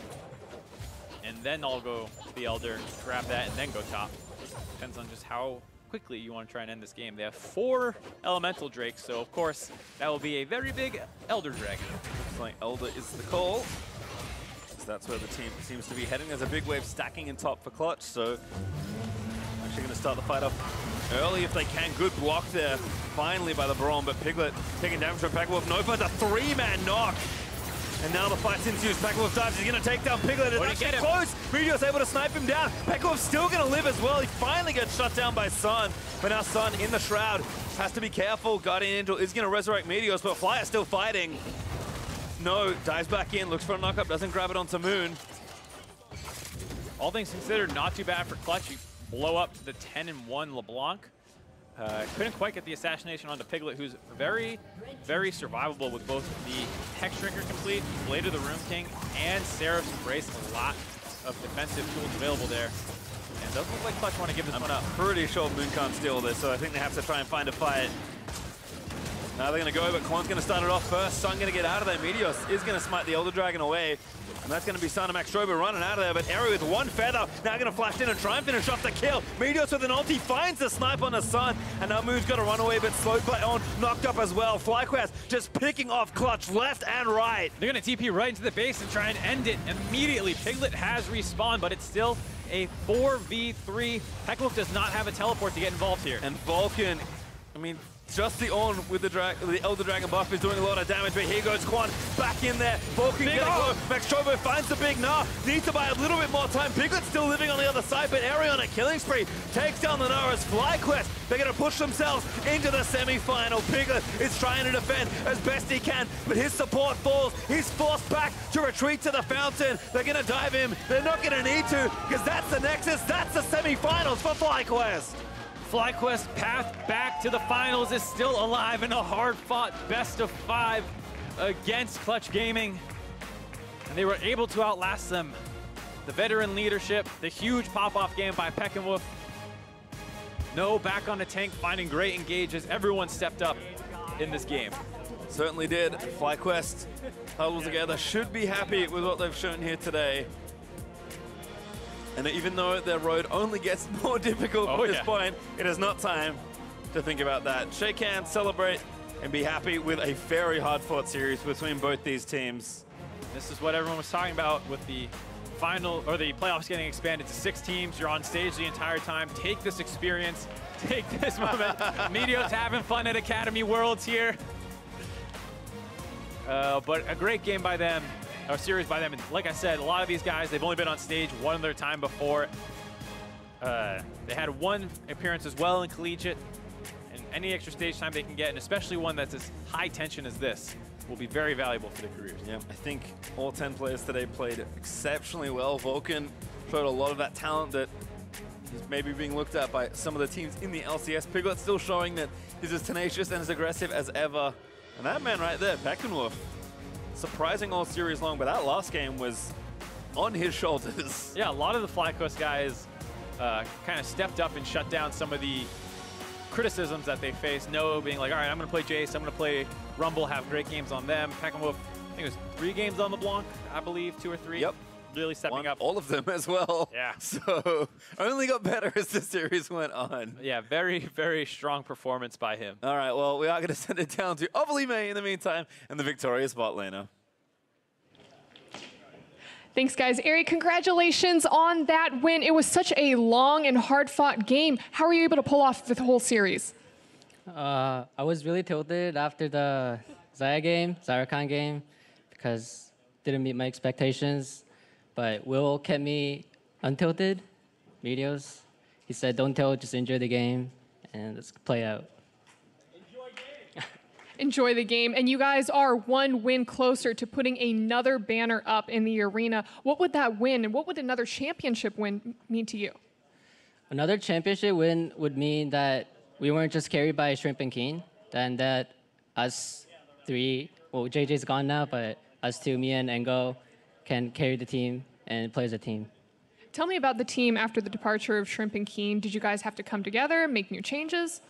and then I'll go to the Elder, grab that, and then go top. Depends on just how quickly you want to try and end this game. They have 4 Elemental Drakes, so of course, that will be a very big Elder Dragon. Looks like Elder is the call. So that's where the team seems to be heading. There's a big wave stacking in top for Clutch, so Actually going to start the fight off early if they can. Good block there, finally, by the Braum, but Piglet taking damage from Pekka Wolf. Nova, the three-man knock. And now the fight's ensues. Pekka Wolf dives. He's going to take down Piglet. It's actually close. Meteor's able to snipe him down. Pekka Wolf's still going to live as well. He finally gets shut down by Sun. But now Sun in the Shroud has to be careful. Guardian Angel is going to resurrect Meteors, but FLYA still fighting. No, dives back in, looks for a knock-up, doesn't grab it onto Moon. All things considered, not too bad for Clutch. You blow up the 10-1 LeBlanc. Couldn't quite get the assassination onto Piglet, who's very, very survivable with both the Hex Drinker complete, Blade of the Room King, and Seraph's Embrace. A lot of defensive tools available there. And it doesn't look like Clutch want to give this one up. Pretty sure Moon can't steal this, so I think they have to try and find a fight. Now they're going to go, but Quan's going to start it off first. Sun going to get out of there. Meteos is going to smite the Elder Dragon away. And that's going to be Sun and Max Strober running out of there. But Eri with one feather, now going to flash in and try and finish off the kill. Meteos with an ulti finds the snipe on the Sun. And now Moon's got to run away, but slowed by On, knocked up as well. FlyQuest just picking off Clutch left and right. They're going to TP right into the base and try and end it immediately. Piglet has respawned, but it's still a 4v3. Pekka Wolf does not have a teleport to get involved here. And Vulcan, I mean, just the On with the Elder Dragon buff is doing a lot of damage, but here goes Quan back in there. Vulcan getting low. Max Strobo finds the big Gnar. Needs to buy a little bit more time. Piglet's still living on the other side, but Eri on a killing spree takes down the Gnar as FlyQuest. They're going to push themselves into the semi-final. Piglet is trying to defend as best he can, but his support falls. He's forced back to retreat to the fountain. They're going to dive him. They're not going to need to, because that's the Nexus. That's the semi-finals for FlyQuest. FlyQuest path back to the finals is still alive in a hard-fought best-of-5 against Clutch Gaming. And they were able to outlast them. The veteran leadership, the huge pop-off game by Pekka Wolf. No, back on the tank, finding great engages. Everyone stepped up in this game. Certainly did. FlyQuest huddled together, should be happy with what they've shown here today. And even though their road only gets more difficult at this point, it is not time to think about that. Shake hands, celebrate, and be happy with a very hard-fought series between both these teams. This is what everyone was talking about with the final, or the playoffs getting expanded to 6 teams. You're on stage the entire time. Take this experience. Take this moment. Meteos having fun at Academy Worlds here. But a great game by them. Or series by them, and like I said, a lot of these guys, they've only been on stage one other time before. They had one appearance as well in collegiate, and any extra stage time they can get, and especially one that's as high tension as this, will be very valuable for their careers. Yeah, I think all 10 players today played exceptionally well. Vulcan showed a lot of that talent that is maybe being looked at by some of the teams in the LCS. Piglet still showing that he's as tenacious and as aggressive as ever. And that man right there, Pekka Wolf, surprising all series long, but that last game was on his shoulders. Yeah, a lot of the FlyQuest guys kind of stepped up and shut down some of the criticisms that they faced. No being like, all right, I'm going to play Jace, I'm going to play Rumble, have great games on them. Pekka Wolf, I think it was 3 games on LeBlanc, I believe, 2 or 3. Yep. Really stepping up. All of them as well. Yeah. So only got better as the series went on. Yeah, very, very strong performance by him. All right, well, we are going to send it down to FLYA in the meantime and the victorious bot laner. Thanks, guys. Eri, congratulations on that win. It was such a long and hard-fought game. How were you able to pull off the whole series? I was really tilted after the Zyrakan game, because didn't meet my expectations. But Will kept me untilted, Meteos. He said, don't tilt, just enjoy the game, and let's play out. Enjoy the game. And you guys are 1 win closer to putting another banner up in the arena. What would that win, and what would another championship win mean to you? Another championship win would mean that we weren't just carried by Shrimp and Keen, and that us 3, well, JJ's gone now, but us 2, me and Engo, can carry the team and play as a team. Tell me about the team after the departure of Shrimp and Keen. Did you guys have to come together, make new changes?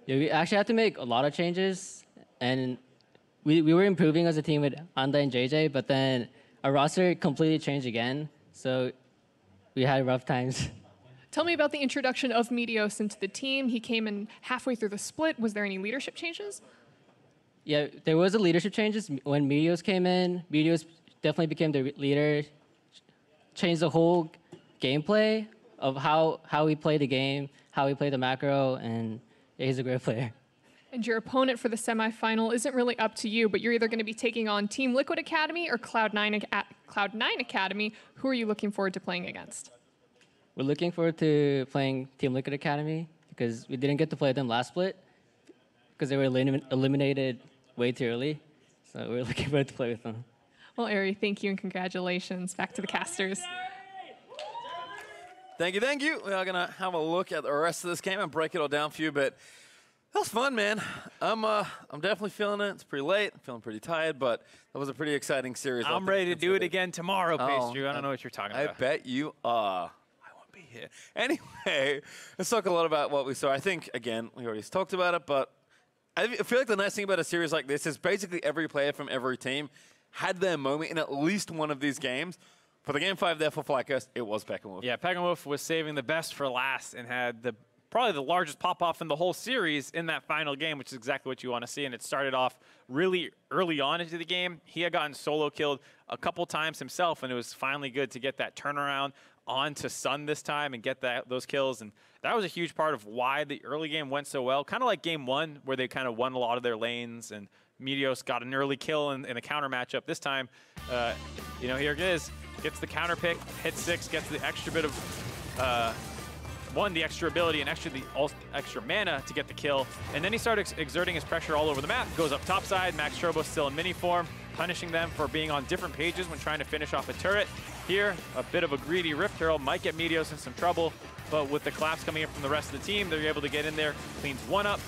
Yeah, we actually had to make a lot of changes, and we were improving as a team with Anda and JJ, but then our roster completely changed again, so we had rough times. Tell me about the introduction of Meteos into the team. He came in halfway through the split. Was there any leadership changes? Yeah, there was a leadership changes. When Meteos came in, Meteos definitely became the leader, changed the whole gameplay of how we play the game, how we play the macro, and yeah, he's a great player. And your opponent for the semifinal isn't really up to you, but you're either going to be taking on Team Liquid Academy or Cloud9 Academy. Who are you looking forward to playing against? We're looking forward to playing Team Liquid Academy because we didn't get to play them last split because they were eliminated way too early. So we're looking forward to play with them. Well, Ari, thank you and congratulations. Back to the casters. Thank you, thank you. We are going to have a look at the rest of this game and break it all down for you, but that was fun, man. I'm definitely feeling it. It's pretty late. I'm feeling pretty tired, but that was a pretty exciting series. I'm ready to do it again tomorrow, Pastry. I don't know what you're talking about. I bet you are. I won't be here. Anyway, let's talk a lot about what we saw. I think, again, we already talked about it, but I feel like the nice thing about a series like this is basically every player from every team had their moment in at least one of these games. For the Game 5 there for FlyQuest, it was Peckenwolf. Yeah, Peckenwolf was saving the best for last and had probably the largest pop-off in the whole series in that final game, which is exactly what you want to see. And it started off really early on into the game. He had gotten solo killed a couple times himself, and it was finally good to get that turnaround onto Sun this time and get those kills. And that was a huge part of why the early game went so well. Kind of like Game 1, where they kind of won a lot of their lanes, and Meteos got an early kill in a counter matchup. This time, here it is. Gets the counter pick, hits 6, gets the extra bit of the extra ability and extra mana to get the kill. And then he started exerting his pressure all over the map. Goes up top side. Max Turbo's still in mini form, punishing them for being on different pages when trying to finish off a turret. Here, a bit of a greedy Rift Turtle might get Meteos in some trouble, but with the collapse coming in from the rest of the team, they're able to get in there, cleans one up,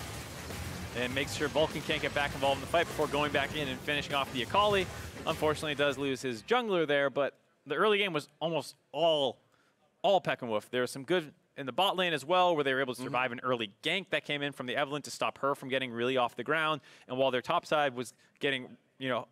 and makes sure Vulcan can't get back involved in the fight before going back in and finishing off the Akali. Unfortunately, does lose his jungler there, but the early game was almost all Peckenwolf. There was some good in the bot lane as well, where they were able to survive an early gank that came in from the Evelynn to stop her from getting really off the ground. And while their top side was getting,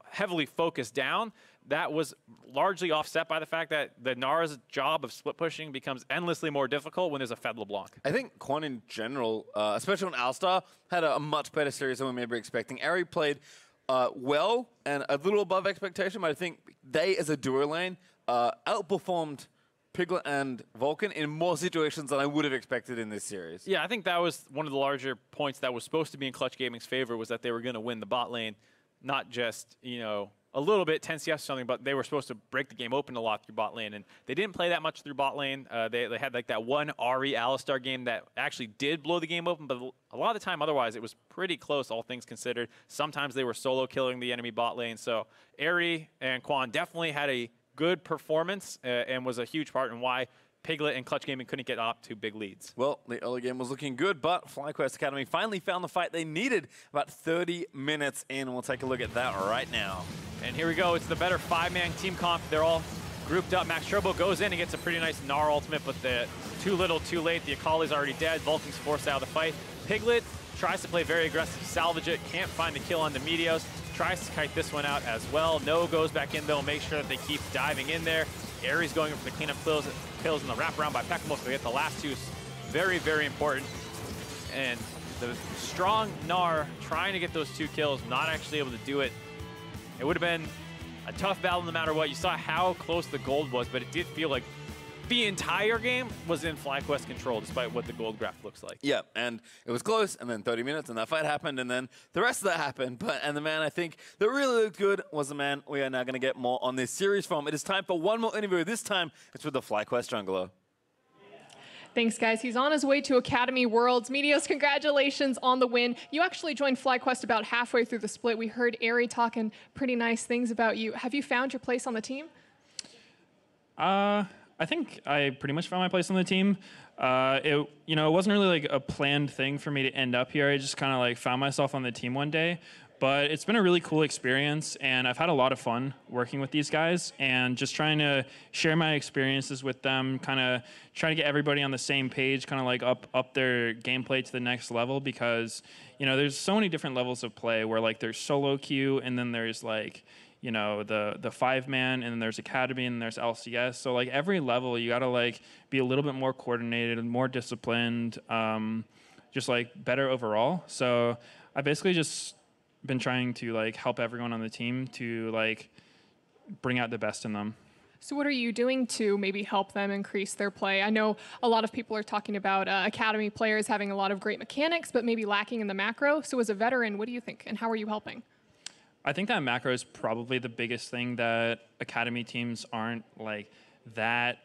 heavily focused down, that was largely offset by the fact that the Nara's job of split pushing becomes endlessly more difficult when there's a Fed LeBlanc. I think Quan in general, especially on Alstar, had a much better series than we may be expecting. Ari played well and a little above expectation, but I think they, as a duo lane, outperformed Piglet and Vulcan in more situations than I would have expected in this series. Yeah, I think that was one of the larger points that was supposed to be in Clutch Gaming's favor, was that they were going to win the bot lane, not just, a little bit 10 CS or something, but they were supposed to break the game open a lot through bot lane, and they didn't play that much through bot lane. They had like that one Ari Alistar game that actually did blow the game open, but a lot of the time otherwise it was pretty close, all things considered. Sometimes they were solo killing the enemy bot lane, so Ari and Quan definitely had a good performance and was a huge part in why Piglet and Clutch Gaming couldn't get up to big leads. Well, the early game was looking good, but FlyQuest Academy finally found the fight they needed about 30 minutes in. We'll take a look at that right now. And here we go. It's the better 5-man team comp. They're all grouped up. Max Turbo goes in and gets a pretty nice Gnar ultimate, but too little, too late. The Akali's already dead. Vulcan's forced out of the fight. Piglet tries to play very aggressive, salvage it, can't find the kill on the Meteos. Tries to kite this one out as well. No goes back in though, make sure that they keep diving in there. Aries going for the cleanup kills in the wraparound by Peckenwolf, so they get the last two. Very, very important. And the strong Gnar trying to get those 2 kills, not actually able to do it. It would have been a tough battle no matter what. You saw how close the gold was, but it did feel like the entire game was in FlyQuest control, despite what the gold graph looks like. Yeah, and it was close, and then 30 minutes, and that fight happened, and then the rest of that happened. And the man I think that really looked good was the man we are now going to get more on this series from. It is time for one more interview. This time, it's with the FlyQuest jungler. Thanks, guys. He's on his way to Academy Worlds. Meteos, congratulations on the win. You actually joined FlyQuest about halfway through the split. We heard Ari talking pretty nice things about you. Have you found your place on the team? I think I pretty much found my place on the team. It wasn't really like a planned thing for me to end up here. I just kind of like found myself on the team one day. But it's been a really cool experience, and I've had a lot of fun working with these guys and just trying to share my experiences with them, kind of try to get everybody on the same page, kind of like up their gameplay to the next level, because there's so many different levels of play where like there's solo queue, and then there's like the 5-man, and then there's Academy, and there's LCS. So like every level, you got to like be a little bit more coordinated and more disciplined, just like better overall. So I basically just been trying to like help everyone on the team to like bring out the best in them. So what are you doing to maybe help them increase their play? I know a lot of people are talking about academy players having a lot of great mechanics, but maybe lacking in the macro. So as a veteran, what do you think, and how are you helping? I think that macro is probably the biggest thing that academy teams aren't like that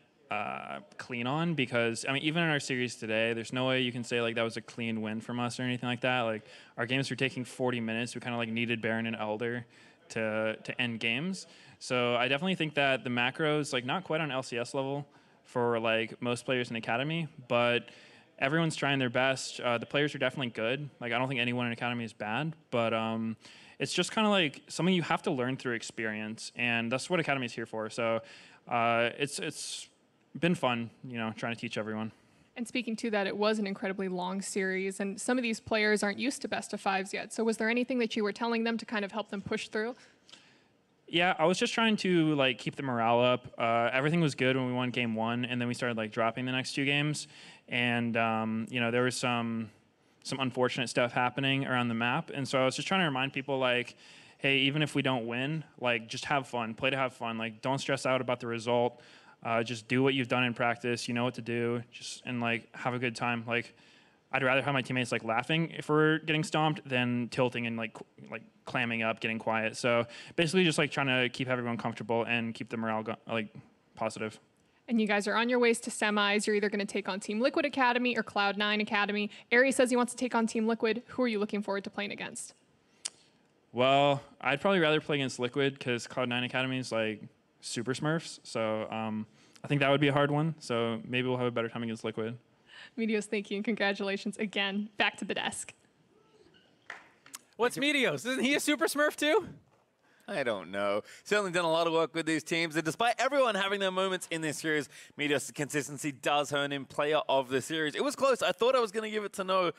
clean on, because I mean, even in our series today, there's no way you can say like that was a clean win from us or anything like that. Like our games were taking 40 minutes. We kind of like needed Baron and Elder to end games. So I definitely think that the macro is like not quite on LCS level for like most players in academy, but everyone's trying their best. The players are definitely good. Like I don't think anyone in academy is bad, but it's just kind of like something you have to learn through experience, and that's what academy is here for. So it's been fun, you know, trying to teach everyone. And speaking to that, it was an incredibly long series, and some of these players aren't used to best of fives yet. So was there anything that you were telling them to kind of help them push through? Yeah, I was just trying to like keep the morale up. Everything was good when we won game 1, and then we started like dropping the next 2 games. And you know, there was some unfortunate stuff happening around the map, and so I was just trying to remind people like, hey, even if we don't win, like just have fun, play to have fun. Like don't stress out about the result. Just do what you've done in practice. You know what to do. And like have a good time. Like I'd rather have my teammates like laughing if we're getting stomped than tilting and like clamming up, getting quiet. So basically, just like trying to keep everyone comfortable and keep the morale like positive. And you guys are on your ways to semis. You're either going to take on Team Liquid Academy or Cloud9 Academy. Ari says he wants to take on Team Liquid. Who are you looking forward to playing against? Well, I'd probably rather play against Liquid because Cloud9 Academy is like super smurfs. So I think that would be a hard one. So maybe we'll have a better time against Liquid. Meteos, thank you, and congratulations again. Back to the desk. What's Meteos? Isn't he a super smurf too? I don't know. Certainly done a lot of work with these teams, and despite everyone having their moments in this series, Meteos' consistency does earn him player of the series. It was close. I thought I was going to give it to No.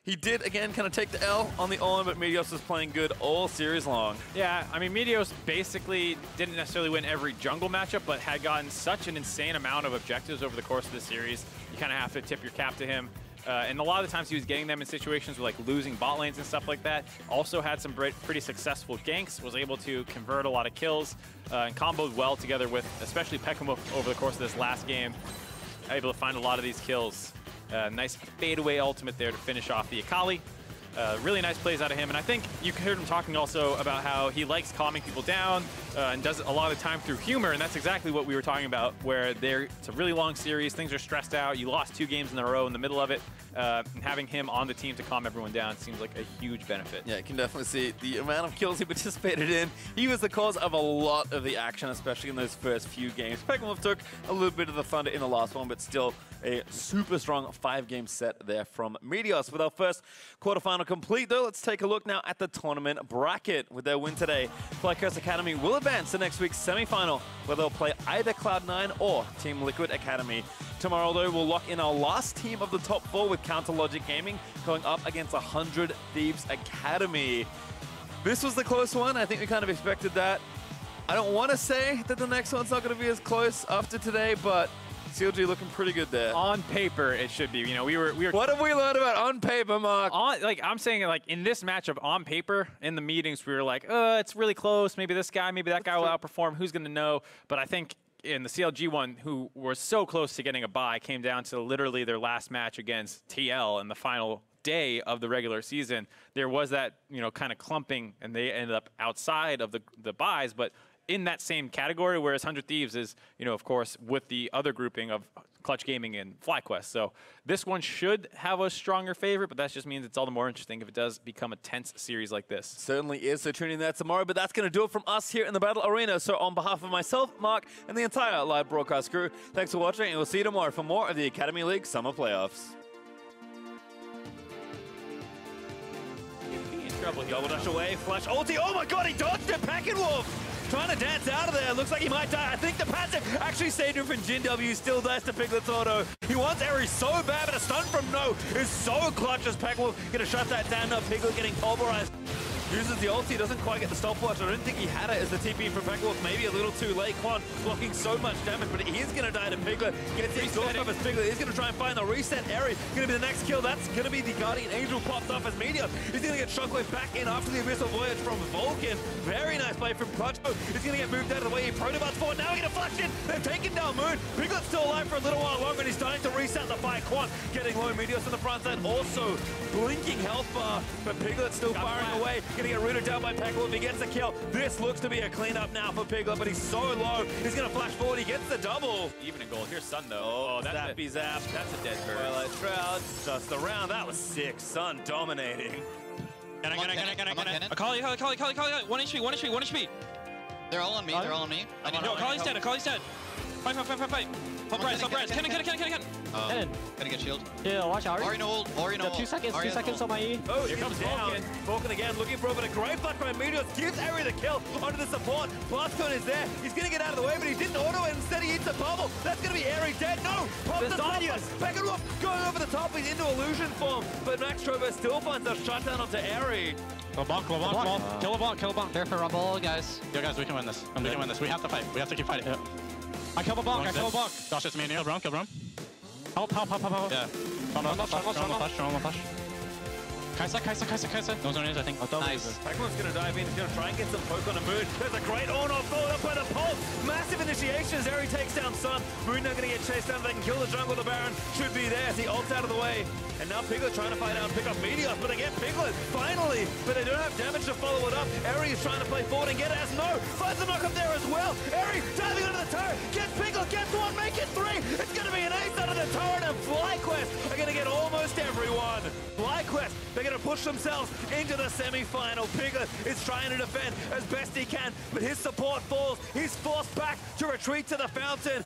He did, again, kind of take the L on the on, but Meteos was playing good all series long. Yeah, I mean, Meteos basically didn't necessarily win every jungle matchup, but had gotten such an insane amount of objectives over the course of the series. You kind of have to tip your cap to him. And a lot of the times he was getting them in situations where like losing bot lanes and stuff like that. Also had some pretty successful ganks, was able to convert a lot of kills, and comboed well together with especially Pekamo over the course of this last game. Able to find a lot of these kills. Nice fadeaway ultimate there to finish off the Akali. Really nice plays out of him, and I think you heard him talking also about how he likes calming people down and does it a lot of the time through humor, and that's exactly what we were talking about, where it's a really long series, things are stressed out, you lost 2 games in a row in the middle of it, and having him on the team to calm everyone down seems like a huge benefit. Yeah, you can definitely see the amount of kills he participated in. He was the cause of a lot of the action, especially in those first few games. Pekamo took a little bit of the thunder in the last one, but still a super strong 5-game set there from Meteos. With our first quarterfinal complete, though, let's take a look now at the tournament bracket. With their win today, FlyQuest Academy will advance to next week's semifinal, where they'll play either Cloud9 or Team Liquid Academy. Tomorrow, though, we'll lock in our last team of the top 4 with Counter Logic Gaming going up against 100 Thieves Academy. This was the close one. I think we kind of expected that. I don't want to say that the next one's not going to be as close after today, but CLG looking pretty good there. On paper, it should be. You know, we were. What have we learned about on paper, Mark? Like I'm saying, like in this matchup, on paper, in the meetings, we were like, it's really close. Maybe this guy, maybe that guy will outperform. Who's going to know? But I think in the CLG one, who were so close to getting a bye, came down to literally their last match against TL in the final day of the regular season. There was that, you know, kind of clumping, and they ended up outside of the buys, but in that same category, whereas 100 Thieves is, you know, of course, with the other grouping of Clutch Gaming and FlyQuest. So this one should have a stronger favorite, but that just means it's all the more interesting if it does become a tense series like this. Certainly is. So tune in there tomorrow, but that's going to do it from us here in the Battle Arena. So on behalf of myself, Mark, and the entire live broadcast crew, thanks for watching, and we'll see you tomorrow for more of the Academy League Summer Playoffs. Double dash away, flash ulti. Oh my god, he dodged it! Packenwolf trying to dance out of there. Looks like he might die. I think the passive actually saved him from Jin W. Still dies to Piglet's auto. He wants Eri so bad, but a stun from No is so clutch as Packenwolf gonna shut that down. Now Piglet getting pulverized. uses the ulti, doesn't quite get the stopwatch. I don't think he had it as the TP from Pegwolf, maybe a little too late. Quan blocking so much damage, but he is going to die to Piglet. Gets the exhaust off as Piglet. He's going to try and find the reset. Eri going to be the next kill. That's going to be the Guardian Angel popped off as Meteor. He's going to get Shockwave back in after the Abyssal Voyage from Vulcan. Very nice play from Clutcho. He's going to get moved out of the way. He Protobots forward. Now he gets a flash in. They've taken down Moon. Piglet's still alive for a little while longer, and he's starting to reset the fight. Quan getting low. Meteor's on the front side. Also blinking health bar, but Piglet's still firing away. Going to get rooted down by Pegwolf. He gets the kill. This looks to be a cleanup now for Piglet, but he's so low. He's going to flash forward. He gets the double. Even a goal. Here's Sun, though. Oh, zappy zap. That's a dead bird. Twilight Shroud. Just around. That was sick. Sun dominating. Can I? Akali, 1 HP, 1 HP, 1 HP. They're all on me, they're all on me. No, Akali's dead, Akali's dead. Fight. Help Rise. Can. Gotta get shield. Yeah, watch out. Ori no ult, Ori no ult. 2 seconds, 2 seconds on my E. Oh, here comes down. Vulcan again, looking for it, but a great flash by Meteor gives Eri the kill onto the support. Blastcone is there. He's going to get out of the way, but he didn't auto it. Instead, he eats a bubble. That's going to be Eri dead. No! Pop the Zonius. Pegwolf going over the top. He's into illusion form, but Max Trover still finds a shutdown onto Eri. Kill a bonk. There for Rumble, guys. Yo, guys, we can win this. We can win this. We have to fight. We have to keep fighting. I kill a bonk. Josh, it's me. Kill Brom. Help. Yeah. Flash. Kai'Sa. No zones, I think. Nice. Pegwolf's going to dive in. He's going to try and get some poke on the Moon. There's a great on-off followed up by the pulse. Massive initiation as Eri takes down Sun. Moon now going to get chased down. They can kill the jungle. The Baron should be there as he ults out of the way. And now Piglet trying to fight out and pick up Meteor, but they get Piglet, finally! But they don't have damage to follow it up. Eri is trying to play forward and get it as no! Finds the knock up there as well! Eri diving under the turret, gets Piglet, gets one, make it 3! It's gonna be an ace out of the turret, and FlyQuest are gonna get almost everyone! FlyQuest, they're gonna push themselves into the semi-final. Piglet is trying to defend as best he can, but his support falls. He's forced back to retreat to the fountain.